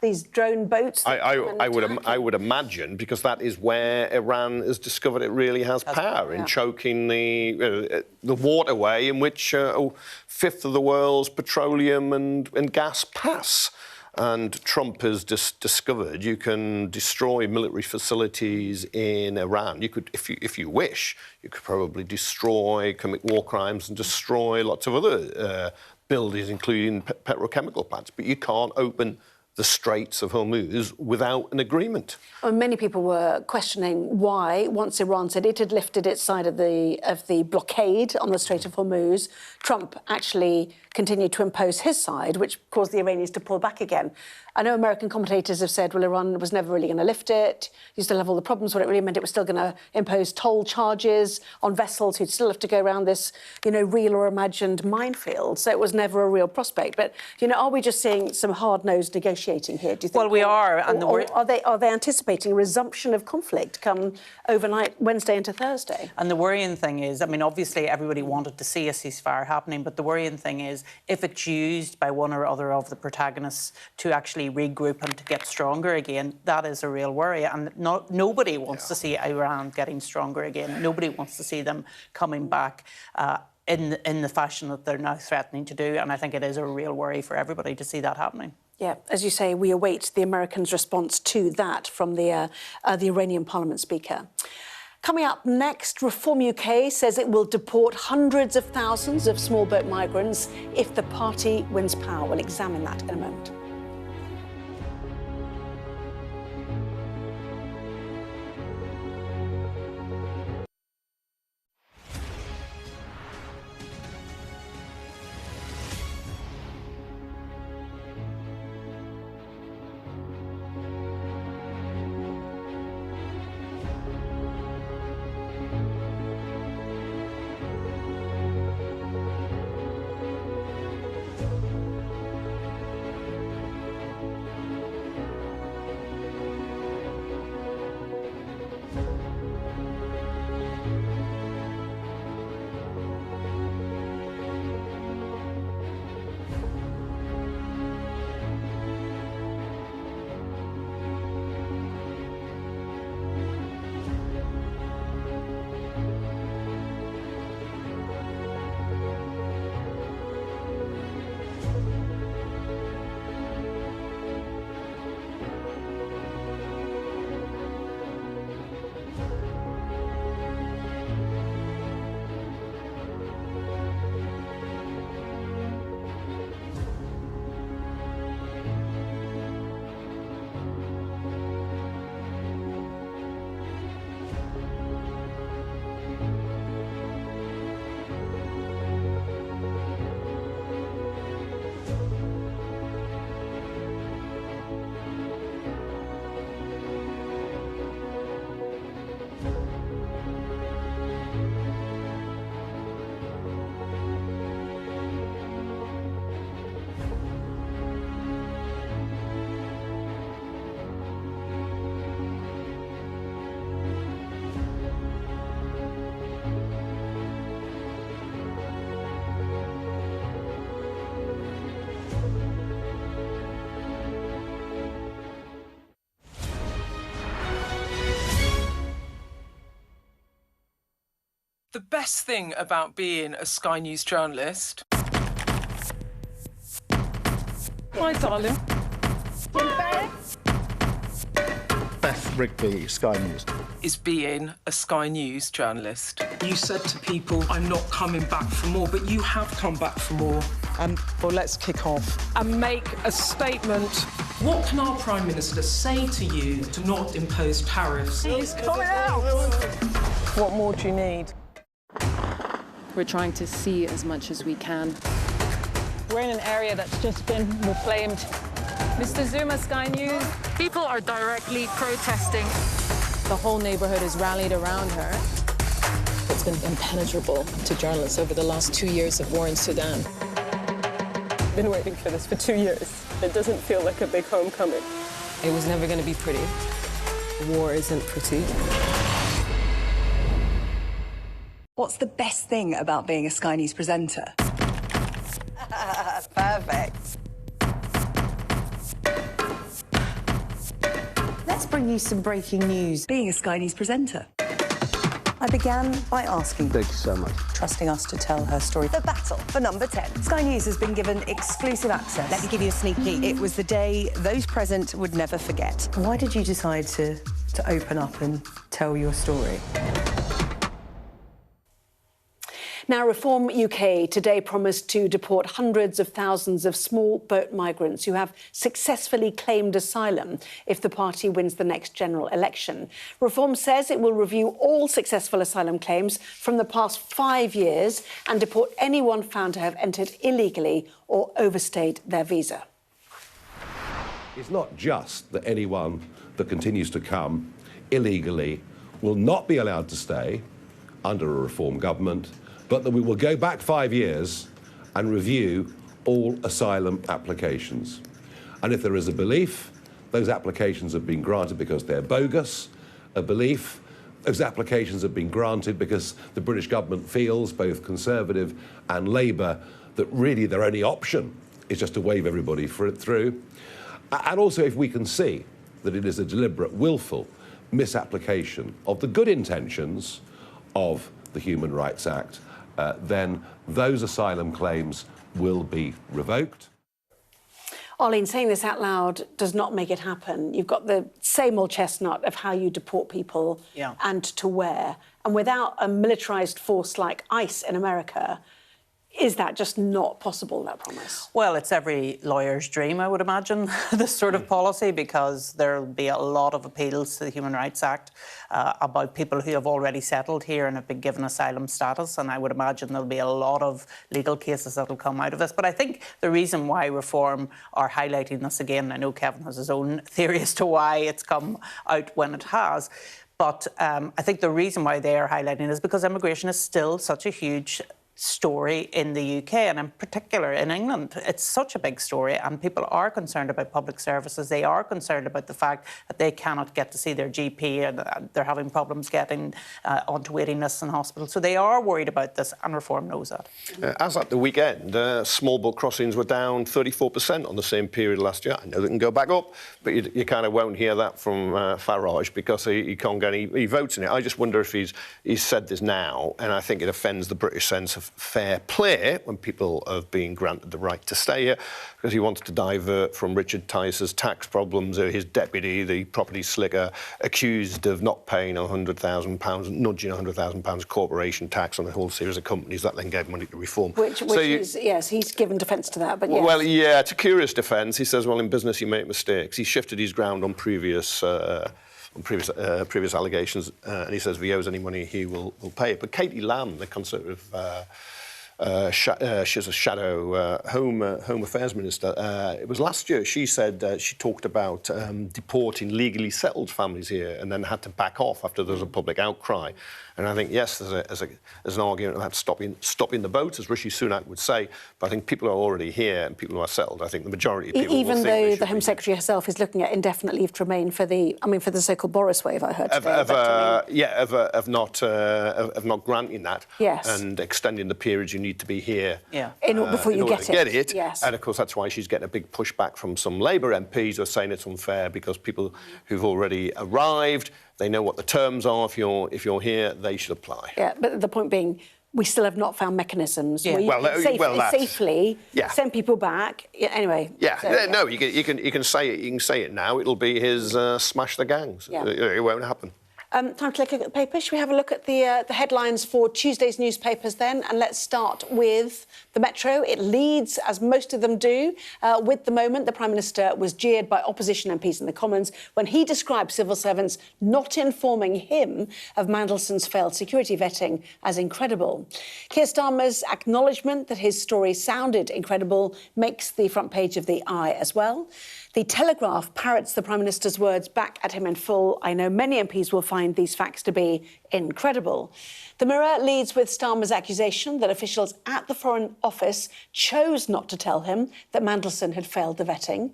These drone boats? I would imagine, because that is where Iran has discovered it really has power in choking the waterway in which a fifth of the world's petroleum and gas pass. And Trump has discovered you can destroy military facilities in Iran. You could, if you wish, you could probably commit war crimes and destroy lots of other buildings, including petrochemical plants. But you can't open the Straits of Hormuz without an agreement. Well, many people were questioning why, once Iran said it had lifted its side of the blockade on the Strait of Hormuz, Trump actually continued to impose his side, which caused the Iranians to pull back again. I know American commentators have said, well, Iran was never really going to lift it. You still have all the problems. What it really meant, it was still going to impose toll charges on vessels who'd still have to go around this, you know, real or imagined minefield. So it was never a real prospect. But, you know, are we just seeing some hard-nosed negotiating here, do you think? Well, we are. And are they anticipating a resumption of conflict come overnight, Wednesday into Thursday? And the worrying thing is, I mean, obviously everybody wanted to see a ceasefire happening, but the worrying thing is if it's used by one or other of the protagonists to actually regroup and to get stronger again, that is a real worry. And nobody wants to see Iran getting stronger again. Nobody wants to see them coming back in the fashion that they're now threatening to do. And I think it is a real worry for everybody to see that happening. Yeah, as you say, we await the Americans' response to that from the Iranian Parliament Speaker. Coming up next, Reform UK says it will deport hundreds of thousands of small boat migrants if the party wins power. We'll examine that in a moment. best thing about being a Sky News journalist? Hi, darling. Beth Rigby, Sky News. Is being a Sky News journalist. You said to people, I'm not coming back for more, but you have come back for more. Well, let's kick off and make a statement. What can our Prime Minister say to you to not impose tariffs? He's coming out! What more do you need? We're trying to see as much as we can. We're in an area that's just been reclaimed. Mr. Zuma, Sky News. People are directly protesting. The whole neighborhood has rallied around her. It's been impenetrable to journalists over the last 2 years of war in Sudan. I've been waiting for this for 2 years. It doesn't feel like a big homecoming. It was never going to be pretty. War isn't pretty. What's the best thing about being a Sky News presenter? Perfect. Let's bring you some breaking news. Being a Sky News presenter. I began by asking, Thank you so much. trusting us to tell her story. The battle for number 10. Sky News has been given exclusive access. Let me give you a sneak peek. It was the day those present would never forget. Why did you decide to open up and tell your story? Now, Reform UK today promised to deport hundreds of thousands of small boat migrants who have successfully claimed asylum if the party wins the next general election. Reform says it will review all successful asylum claims from the past 5 years and deport anyone found to have entered illegally or overstayed their visa. It's not just that anyone that continues to come illegally will not be allowed to stay under a Reform government, but that we will go back 5 years and review all asylum applications. And if there is a belief those applications have been granted because they're bogus, a belief those applications have been granted because the British government feels, both Conservative and Labour, that really their only option is just to wave everybody through. And also if we can see that it is a deliberate, willful misapplication of the good intentions of the Human Rights Act, then those asylum claims will be revoked. Arlene, saying this out loud does not make it happen. You've got the same old chestnut of how you deport people and to where. And without a militarised force like ICE in America, is that just not possible, that promise? Well, it's every lawyer's dream, I would imagine, this sort of policy, because there'll be a lot of appeals to the Human Rights Act about people who have already settled here and have been given asylum status, and I would imagine there'll be a lot of legal cases that'll come out of this. But I think the reason why Reform are highlighting this again, I know Kevin has his own theory as to why it's come out when it has, but I think the reason why they are highlighting it is because immigration is still such a huge story in the UK, and in particular in England. It's such a big story, and people are concerned about public services. They are concerned about the fact that they cannot get to see their GP, and they're having problems getting onto waiting lists in hospitals. So they are worried about this, and Reform knows that. As at the weekend, small boat crossings were down 34% on the same period last year. I know they can go back up, but you kind of won't hear that from Farage because he can't get any votes in it. I just wonder if he's said this now, and I think it offends the British sense of fair play when people have been granted the right to stay here, because he wants to divert from Richard Tice's tax problems. His deputy, the property slicker, accused of not paying £100,000, nudging £100,000 corporation tax on a whole series of companies that then gave money to Reform. Which is, yes, he's given defence to that, but yes. Well, yeah, it's a curious defence. He says, well, in business you make mistakes. He shifted his ground on previous allegations, and he says if he owes any money, he will pay it. But Katie Lamb, the Conservative, she's a shadow Home Affairs Minister. It was last year. She said she talked about deporting legally settled families here, and then had to back off after there was a public outcry. And I think, yes, there's an argument about stopping the boat, as Rishi Sunak would say, but I think people are already here and people who are settled. I think the majority of people even though the Home Secretary herself is looking at indefinite leave to remain for the so-called Boris wave, I heard today. Of not granting that, and extending the periods you need to be here before you get it. Yes. And of course that's why she's getting a big pushback from some Labour MPs who are saying it's unfair because people who've already arrived, They know what the terms are. If you're here, they should apply. Yeah, but the point being, we still have not found mechanisms where you can safely send people back. Yeah, anyway. Yeah, no, you can say it. You can say it now. It'll be his smash the gangs. Yeah. It won't happen. Time to take a look at the paper. Should we have a look at the headlines for Tuesday's newspapers then? And let's start with the Metro. It leads, as most of them do, with the moment. The Prime Minister was jeered by opposition MPs in the Commons when he described civil servants not informing him of Mandelson's failed security vetting as incredible. Keir Starmer's acknowledgement that his story sounded incredible makes the front page of the Eye as well. The Telegraph parrots the Prime Minister's words back at him in full. I know many MPs will find these facts to be incredible. The Mirror leads with Starmer's accusation that officials at the Foreign Office chose not to tell him that Mandelson had failed the vetting.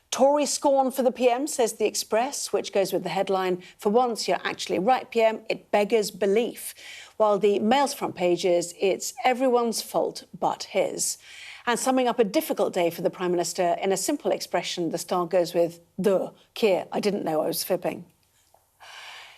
Tory scorn for the PM, says the Express, which goes with the headline, "For once you're actually right, PM, it beggars belief." While the Mail's front page is, "It's everyone's fault but his." And summing up a difficult day for the Prime Minister, in a simple expression, the Star goes with, "Duh, Keir, I didn't know I was fibbing."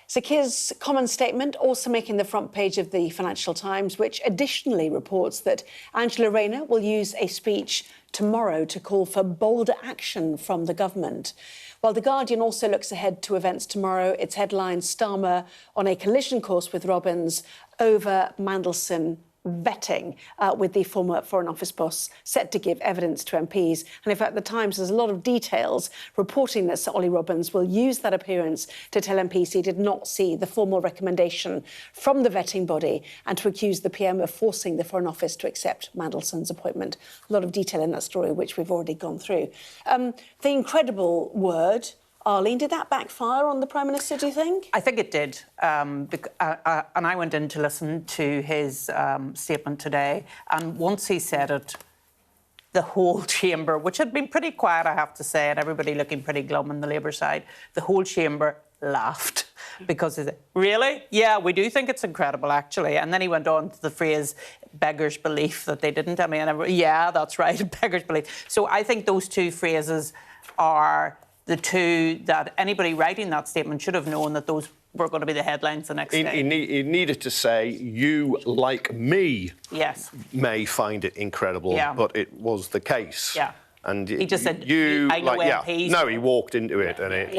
So Keir's common statement also making the front page of the Financial Times, which additionally reports that Angela Rayner will use a speech tomorrow to call for bolder action from the government. While The Guardian also looks ahead to events tomorrow, its headline, "Starmer on a collision course with Robbins over Mandelson vetting," with the former Foreign Office boss set to give evidence to MPs. And in fact, the Times has a lot of details reporting that Sir Ollie Robbins will use that appearance to tell MPs he did not see the formal recommendation from the vetting body and to accuse the PM of forcing the Foreign Office to accept Mandelson's appointment. A lot of detail in that story, which we've already gone through. The incredible word, Arlene, did that backfire on the Prime Minister, do you think? I think it did. And I went in to listen to his statement today. And once he said it, the whole chamber, which had been pretty quiet, I have to say, and everybody looking pretty glum on the Labour side, the whole chamber laughed because he said, "Really? Yeah, we do think it's incredible, actually." And then he went on to the phrase, "beggars belief," that they didn't. I mean, yeah, that's right, beggars belief. So I think those two phrases are the two that anybody writing that statement should have known that those were going to be the headlines the next day. He needed to say, "You, like me, yes, may find it incredible," but it was the case. Yeah. And he just said, "You, I know MPs. No, he walked into it and it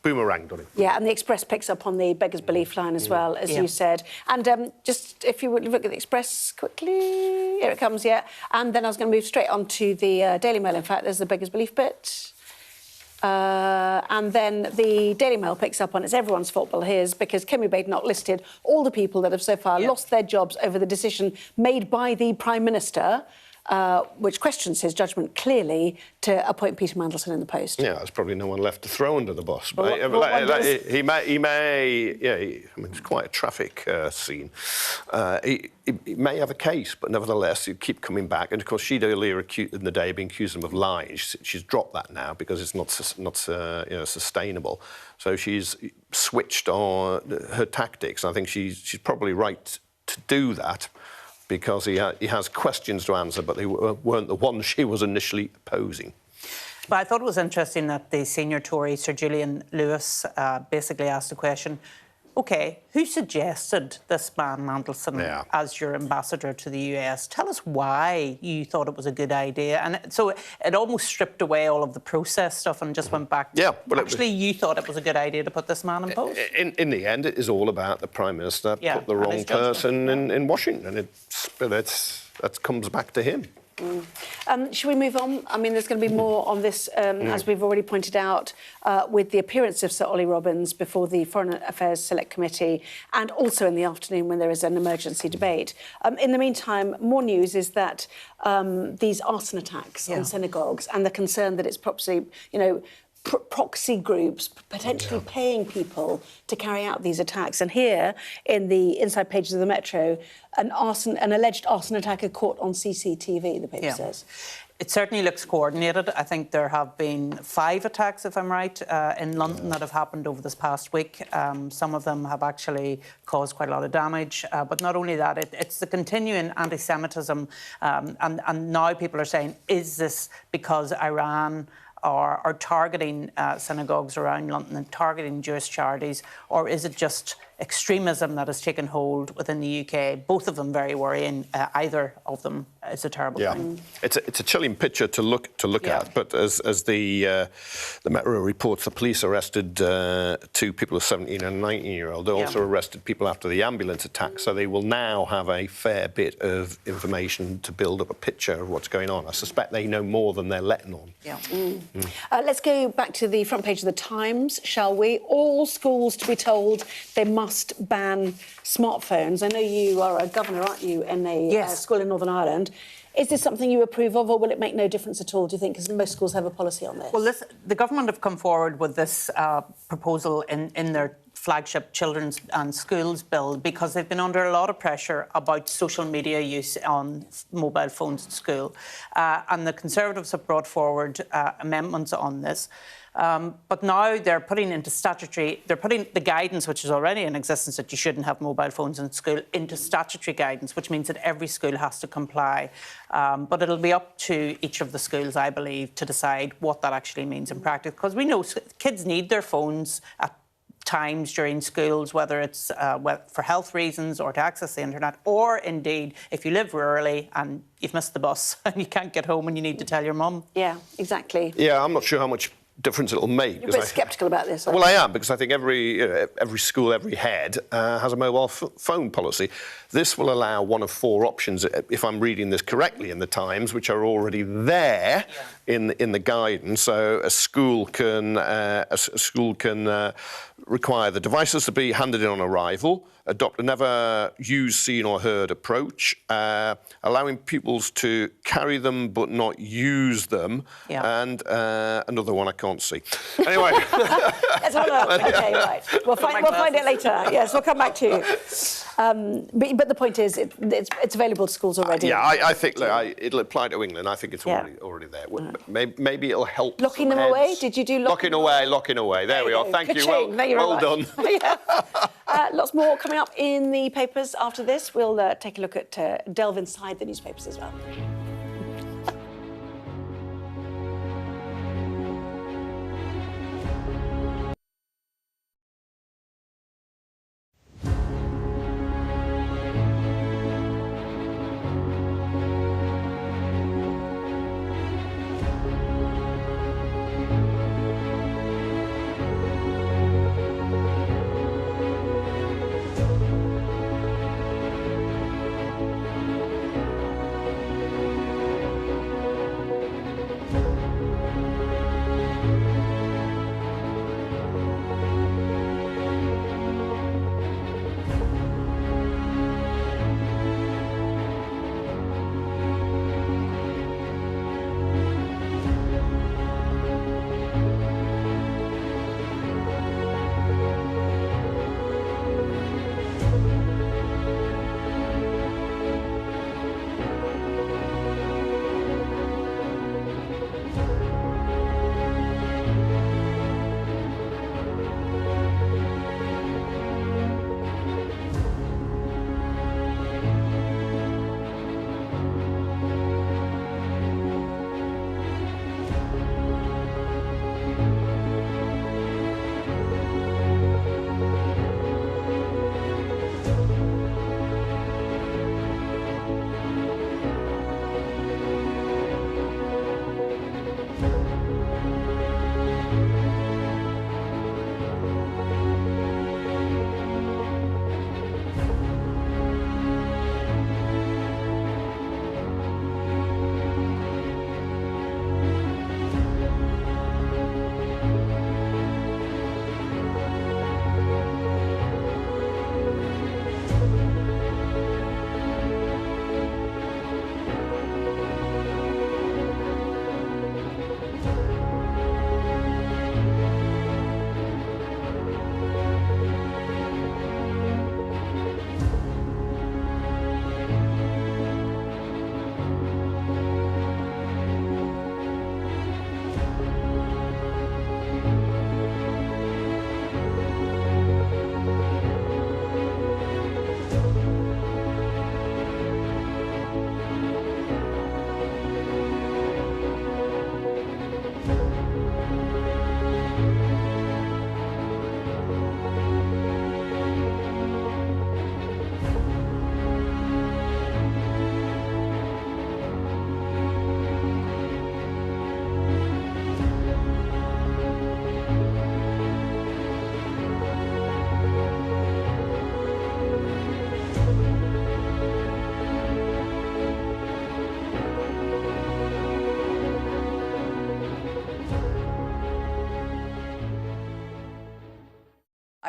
boomeranged on him. Yeah, and the Express picks up on the beggars belief line as well, as you said. And just if you would look at the Express quickly, here it comes, And then I was going to move straight on to the Daily Mail. In fact, there's the beggars belief bit. And then the Daily Mail picks up on it's everyone's fault but his, because Kemi Badenoch listed all the people that have so far lost their jobs over the decision made by the Prime Minister, which questions his judgment clearly to appoint Peter Mandelson in the post. Yeah, there's probably no one left to throw under the bus. But he may, I mean, it's quite a traffic scene. He may have a case, but nevertheless, he'd keep coming back. And of course, she'd earlier in the day been accused him of lying. She's dropped that now because it's not sustainable. So she's switched on her tactics. I think she's probably right to do that, because he has questions to answer, but they weren't the ones she was initially posing. But I thought it was interesting that the senior Tory, Sir Julian Lewis, basically asked the question, OK, who suggested this man Mandelson as your ambassador to the US? Tell us why you thought it was a good idea. And so it almost stripped away all of the process stuff and just went back to, actually, you thought it was a good idea to put this man in post? In the end, it is all about the Prime Minister put the wrong person in Washington. That comes back to him. Should we move on? I mean, there's going to be more on this, as we've already pointed out, with the appearance of Sir Ollie Robbins before the Foreign Affairs Select Committee, and also in the afternoon when there is an emergency debate. In the meantime, more news is that these arson attacks on synagogues and the concern that it's probably, proxy groups potentially paying people to carry out these attacks. And here, in the inside pages of the Metro, an alleged arson attacker caught on CCTV, the paper says. It certainly looks coordinated. I think there have been 5 attacks, if I'm right, in London that have happened over this past week. Some of them have actually caused quite a lot of damage. But not only that, it's the continuing anti-Semitism. And now people are saying, is this because Iran are targeting synagogues around London and targeting Jewish charities, or is it just extremism that has taken hold within the UK? Both of them very worrying. Either of them is a terrible thing. It's a chilling picture to look at. But as the Metro reports, the police arrested 2 people, a 17 and a 19-year-old. They also arrested people after the ambulance attack. So they will now have a fair bit of information to build up a picture of what's going on. I suspect they know more than they're letting on. Let's go back to the front page of the Times, shall we? All schools to be told they must ban smartphones. I know you are a governor, aren't you, in a school in Northern Ireland. Is this something you approve of, or will it make no difference at all, do you think? Because most schools have a policy on this. Well, the government have come forward with this proposal in their flagship Children's and Schools Bill because they've been under a lot of pressure about social media use on mobile phones at school. And the Conservatives have brought forward amendments on this. But now they're putting the guidance, which is already in existence, that you shouldn't have mobile phones in school, into statutory guidance, which means that every school has to comply. But it'll be up to each of the schools, I believe, to decide what that actually means in practice. Because we know kids need their phones at times during schools, whether it's for health reasons or to access the internet, or indeed if you live rurally and you've missed the bus and you can't get home and you need to tell your mum. Yeah, exactly. Yeah, I'm not sure how much difference it'll make. You're a bit sceptical about this. Well, I am, because I think every school, every head has a mobile phone policy. This will allow one of 4 options, if I'm reading this correctly in the Times, which are already there in the guidance. So a school can require the devices to be handed in on arrival, adopt a never used, seen or heard approach, allowing pupils to carry them but not use them, and another one I can't see. Anyway. Let's have a look. OK, right. We'll find it later. Yes, we'll come back to you. But the point is, it's available to schools already. I think it'll apply to England. I think it's already there. Maybe it'll help. Locking them away? Did you do locking away? There we are. Thank you. Well done. Lots more coming up in the papers after this. We'll take a look at delve inside the newspapers as well.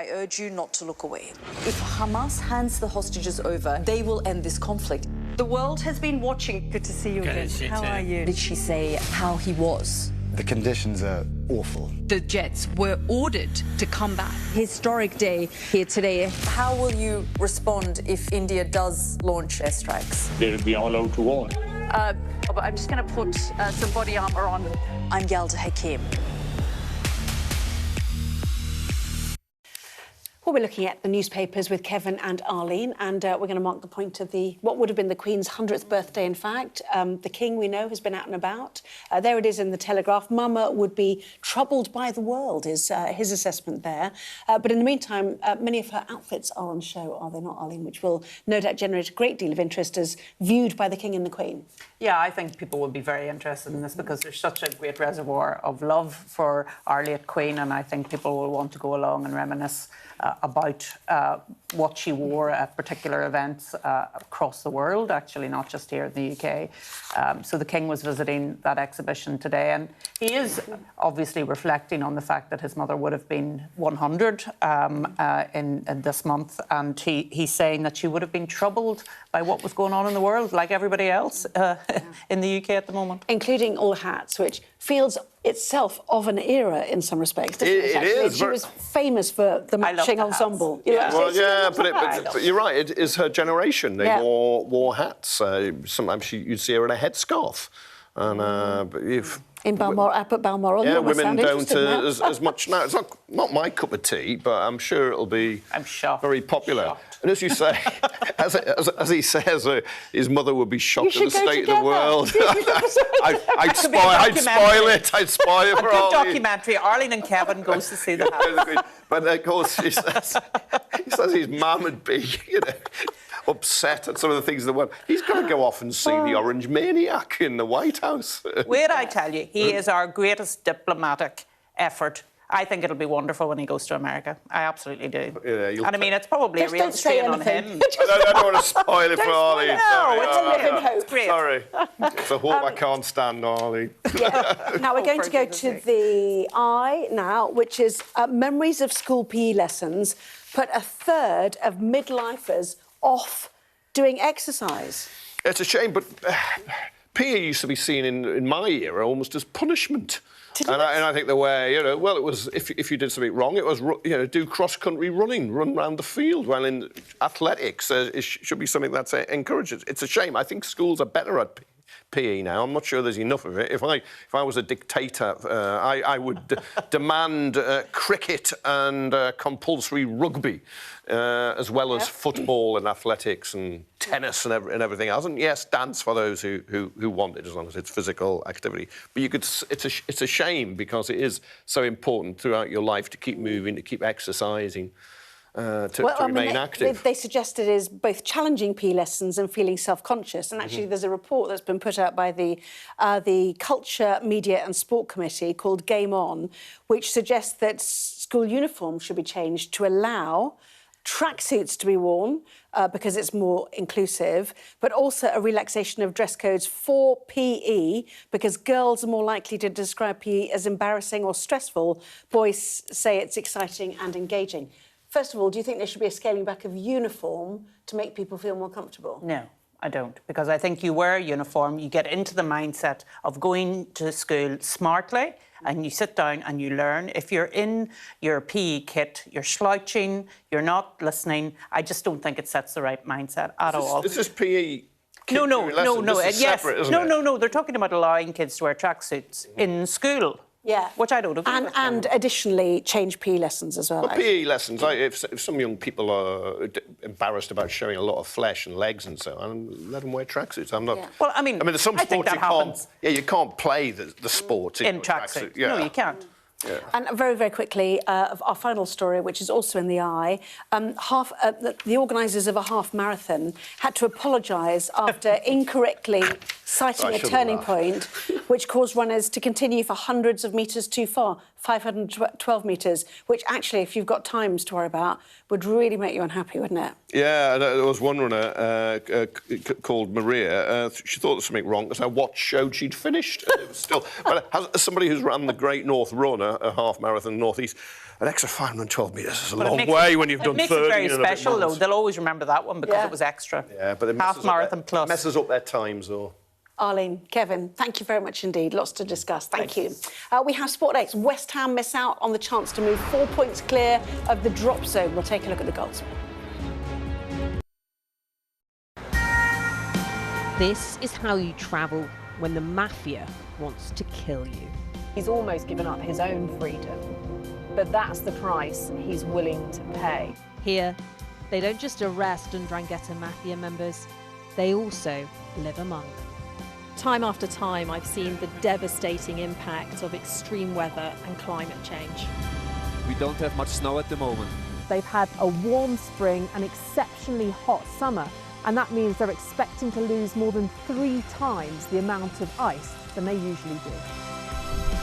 I urge you not to look away. If Hamas hands the hostages over, they will end this conflict. The world has been watching. Good to see you again. How are you? Did she say how he was? The conditions are awful. The jets were ordered to come back. Historic day here today. How will you respond if India does launch airstrikes? They'll be allowed to warn. I'm just going to put some body armor on. I'm Yalda Hakim. Well, we're looking at the newspapers with Kevin and Arlene, and we're going to mark the point of what would have been the Queen's 100th birthday, in fact. The King, we know, has been out and about. There it is in the Telegraph. Mama would be troubled by the world, is his assessment there. But in the meantime, many of her outfits are on show, are they not, Arlene, which will no doubt generate a great deal of interest as viewed by the King and the Queen. Yeah, I think people will be very interested in this because there's such a great reservoir of love for our late Queen, and I think people will want to go along and reminisce about what she wore at particular events across the world, actually, not just here in the UK. So the King was visiting that exhibition today, and he is obviously reflecting on the fact that his mother would have been 100 in this month, and he's saying that she would have been troubled by what was going on in the world, like everybody else in the UK at the moment. Including all hats, which feels itself of an era in some respects, doesn't it? It is. She was famous for the matching ensemble. But you're right. It is her generation. They wore hats. Sometimes you'd see her in a headscarf. And but if in Balmoral, up at Balmoral, yeah, women don't as much now. It's not my cup of tea, but I'm sure it'll be very popular. And as you say, as he says, his mother would be shocked at the state of the world. I'd spoil it. I'd spoil it for all. A good documentary. Arlene and Kevin goes to see the house. But of course, he says his mum would be, upset at some of the things that were. He's got to go off and see the Orange Maniac in the White House. Wait, I tell you, he is our greatest diplomatic effort. I think it'll be wonderful when he goes to America. I absolutely do. Yeah, and I mean, it's probably a real strain on him. I don't want to spoil it for Arlie. No, it's a living hope. Great. Sorry. It's a hope I can't stand, Arlie. Yeah. Now, we're going to go to the Eye now, which is memories of school PE lessons put a third of midlifers off doing exercise. It's a shame, but PE used to be seen in my era almost as punishment. And I think the way, well, it was, if you did something wrong, it was, do cross-country running, run around the field. Well, in athletics, it should be something that's encouraged. It's a shame. I think schools are better at PE now. I'm not sure there's enough of it. If I was a dictator, I would demand cricket and compulsory rugby, as well as football and athletics and tennis and everything else. And yes, dance for those who want it, as long as it's physical activity. But it's a shame because it is so important throughout your life to keep moving, to keep exercising. To remain active. They suggest it is both challenging PE lessons and feeling self-conscious. And actually, there's a report that's been put out by the Culture, Media and Sport Committee called Game On, which suggests that school uniforms should be changed to allow tracksuits to be worn because it's more inclusive, but also a relaxation of dress codes for PE because girls are more likely to describe PE as embarrassing or stressful. Boys say it's exciting and engaging. First of all, do you think there should be a scaling back of uniform to make people feel more comfortable? No, I don't, because I think you wear a uniform, you get into the mindset of going to school smartly, and you sit down and you learn. If you're in your PE kit, you're slouching, you're not listening, I just don't think it sets the right mindset at all. This is PE. No. This is separate, isn't it? No. They're talking about allowing kids to wear tracksuits in school. Yeah. Which I don't agree with. And additionally, change PE lessons as well. But PE lessons, if some young people are embarrassed about showing a lot of flesh and legs and so on, let them wear tracksuits. I'm not... Yeah. Well, I mean, there's some sports you can't... Yeah, you can't play the sport in tracksuit. Yeah. No, you can't. Yeah. And very, very quickly, our final story, which is also in the Eye, the organisers of a half marathon had to apologise after incorrectly citing a turning point which caused runners to continue for hundreds of metres too far, 512 metres, which actually, if you've got times to worry about, would really make you unhappy, wouldn't it? Yeah, there was one runner called Maria. She thought there was something wrong because her watch showed she'd finished. It was still, but as somebody who's ran the Great North Run, a half marathon northeast, an extra 512 metres is a long way when you've done 30. It makes it very special, though. They'll always remember that one because it was extra. Yeah, but it half marathon plus messes up their times, though. Arlene, Kevin, thank you very much indeed. Lots to discuss. Thank you. We have Sport X. West Ham miss out on the chance to move 4 points clear of the drop zone. We'll take a look at the goals. This is how you travel when the mafia wants to kill you. He's almost given up his own freedom, but that's the price he's willing to pay. Here, they don't just arrest 'Ndrangheta mafia members, they also live among them. Time after time, I've seen the devastating impact of extreme weather and climate change. We don't have much snow at the moment. They've had a warm spring and exceptionally hot summer, and that means they're expecting to lose more than 3 times the amount of ice than they usually do.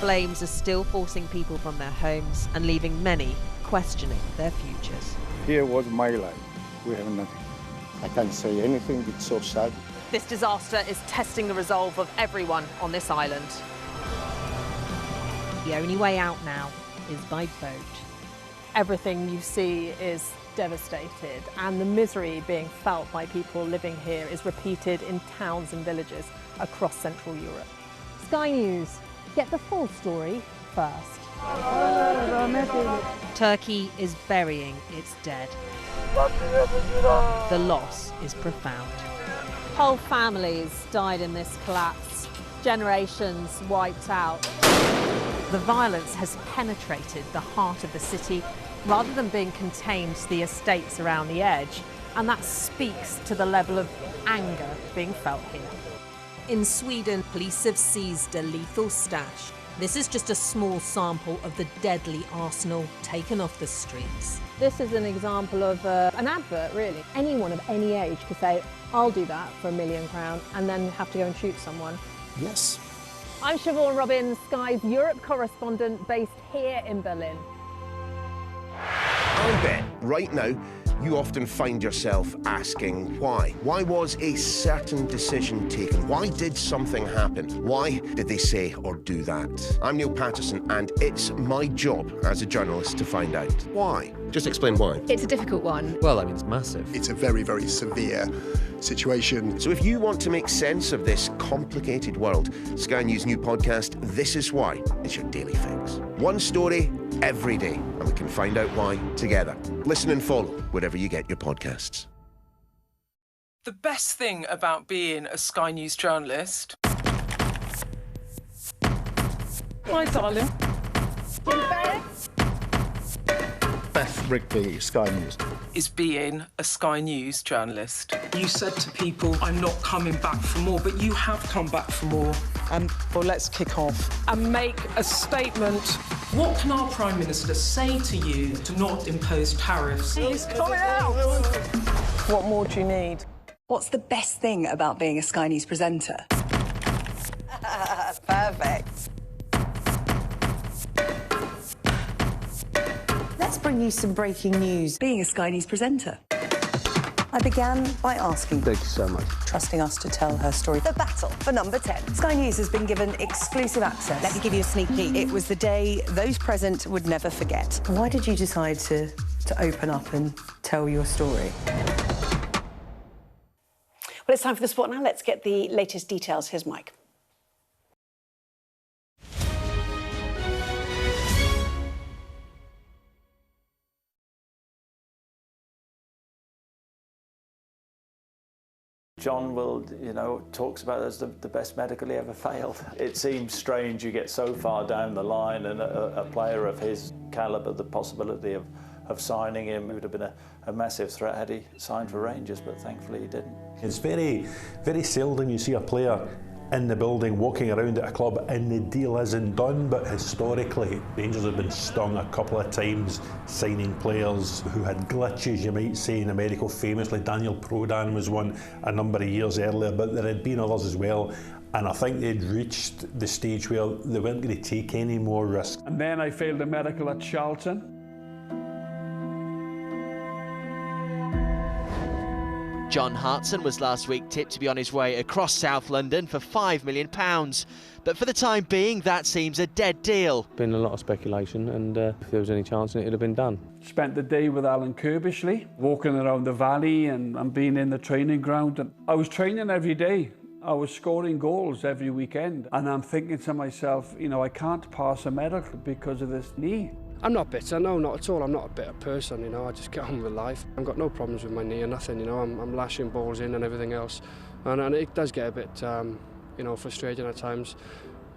Flames are still forcing people from their homes and leaving many questioning their futures. Here was my life. We have nothing. I can't say anything, it's so sad. This disaster is testing the resolve of everyone on this island. The only way out now is by boat. Everything you see is devastated, and the misery being felt by people living here is repeated in towns and villages across Central Europe. Sky News, get the full story first. Turkey is burying its dead. The loss is profound. Whole families died in this collapse, generations wiped out. The violence has penetrated the heart of the city rather than being contained to the estates around the edge, and that speaks to the level of anger being felt here. In Sweden, police have seized a lethal stash. This is just a small sample of the deadly arsenal taken off the streets. This is an example of an advert, really. Anyone of any age could say, I'll do that for £1 million, and then have to go and shoot someone. Yes. I'm Siobhan Robbins, Sky's Europe correspondent based here in Berlin. I bet right now you often find yourself asking why. Why was a certain decision taken? Why did something happen? Why did they say or do that? I'm Neil Patterson, and it's my job as a journalist to find out why. Just explain why. It's a difficult one. Well, I mean, it's massive. It's a very, very severe situation. So if you want to make sense of this complicated world, Sky News' new podcast, This Is Why, is your daily fix. One story every day, and we can find out why together. Listen and follow wherever you get your podcasts. The best thing about being a Sky News journalist... Hi, darling. Beth Rigby, Sky News. ...is being a Sky News journalist. You said to people, I'm not coming back for more, but you have come back for more. Well, let's kick off and make a statement. What can our Prime Minister say to you to not impose tariffs? He's coming out! What more do you need? What's the best thing about being a Sky News presenter? Perfect. Let's bring you some breaking news. Being a Sky News presenter. I began by asking, Thank you so much. trusting us to tell her story. The battle for number 10. Sky News has been given exclusive access. Let me give you a sneak peek. It was the day those present would never forget. Why did you decide to open up and tell your story? Well, it's time for the sport now. Let's get the latest details. Here's Mike. John will, talks about it as the best medical he ever failed. It seems strange you get so far down the line and a player of his calibre, the possibility of signing him, it would have been a massive threat had he signed for Rangers, but thankfully he didn't. It's very, very seldom you see a player in the building, walking around at a club, and the deal isn't done. But historically, Rangers have been stung a couple of times signing players who had glitches, you might say, in America. Famously, Daniel Prodan was one a number of years earlier, but there had been others as well. And I think they'd reached the stage where they weren't going to take any more risk. And then I failed a medical at Charlton. John Hartson was last week tipped to be on his way across South London for £5 million. But for the time being, that seems a dead deal. Been a lot of speculation, and if there was any chance, it would have been done. Spent the day with Alan Kirbishley, walking around the valley and being in the training ground. And I was training every day. I was scoring goals every weekend. And I'm thinking to myself, you know, I can't pass a medical because of this knee. I'm not bitter, no, not at all. I'm not a bitter person, you know, I just get on with life. I've got no problems with my knee or nothing, you know, I'm lashing balls in and everything else. And it does get a bit, you know, frustrating at times.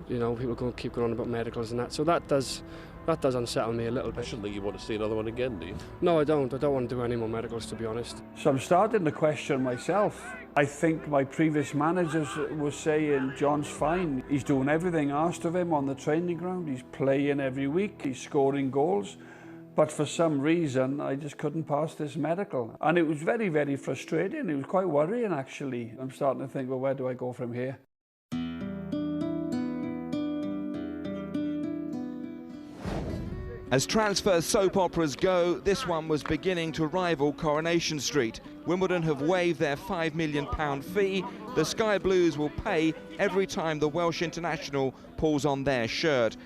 You know, people keep going on about medicals and that, so that does unsettle me a little bit. I shouldn't think you want to see another one again, do you? No, I don't want to do any more medicals, to be honest. So I'm starting to question myself. I think my previous managers were saying, John's fine. He's doing everything asked of him on the training ground. He's playing every week. He's scoring goals. But for some reason, I just couldn't pass this medical. And it was very, very frustrating. It was quite worrying, actually. I'm starting to think, well, where do I go from here? As transfer soap operas go, this one was beginning to rival Coronation Street. Wimbledon have waived their £5 million fee. The Sky Blues will pay every time the Welsh international pulls on their shirt.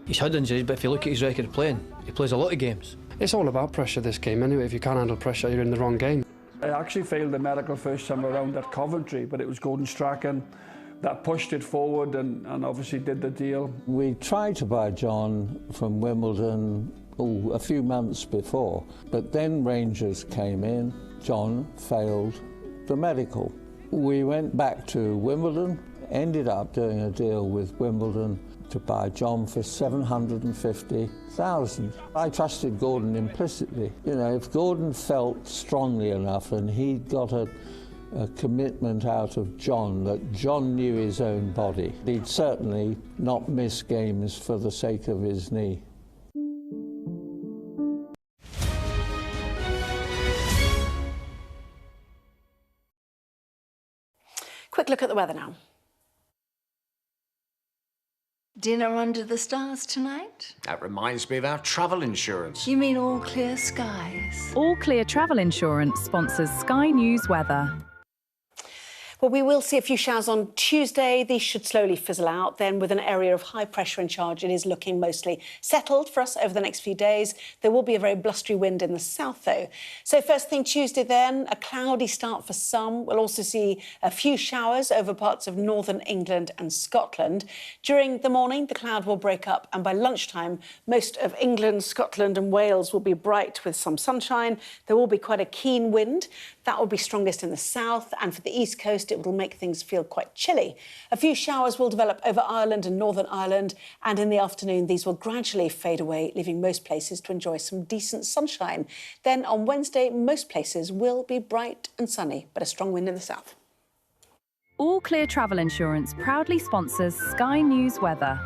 He's had injuries, but if you look at his record of playing, he plays a lot of games. It's all about pressure, this game, anyway. If you can't handle pressure, you're in the wrong game. I actually failed the medical first time around at Coventry, but it was Gordon Strachan that pushed it forward and obviously did the deal. We tried to buy John from Wimbledon a few months before, but then Rangers came in. John failed the medical. We went back to Wimbledon, ended up doing a deal with Wimbledon to buy John for $750,000. I trusted Gordon implicitly. You know, if Gordon felt strongly enough and he'd got a commitment out of John, that John knew his own body, he'd certainly not miss games for the sake of his knee. Quick look at the weather now. Dinner under the stars tonight? That reminds me of our travel insurance. You mean All Clear Skies? All Clear Travel Insurance sponsors Sky News weather. Well, we will see a few showers on Tuesday. These should slowly fizzle out. Then with an area of high pressure in charge, it is looking mostly settled for us over the next few days. There will be a very blustery wind in the south, though. So first thing Tuesday then, a cloudy start for some. We'll also see a few showers over parts of northern England and Scotland. During the morning, the cloud will break up, and by lunchtime, most of England, Scotland and Wales will be bright with some sunshine. There will be quite a keen wind. That will be strongest in the south, and for the east coast, it will make things feel quite chilly. A few showers will develop over Ireland and Northern Ireland, and in the afternoon, these will gradually fade away, leaving most places to enjoy some decent sunshine. Then on Wednesday, most places will be bright and sunny, but a strong wind in the south. All Clear Travel Insurance proudly sponsors Sky News weather.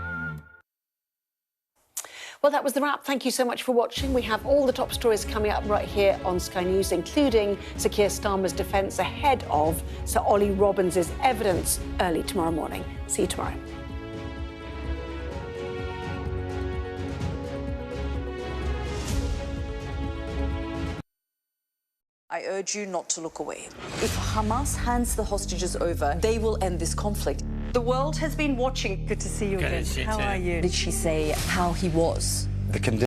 Well, that was the wrap. Thank you so much for watching. We have all the top stories coming up right here on Sky News, including Sir Keir Starmer's defence ahead of Sir Ollie Robbins' evidence early tomorrow morning. See you tomorrow. I urge you not to look away. If Hamas hands the hostages over, they will end this conflict. The world has been watching. Good to see you again. How are you? Did she say how he was? The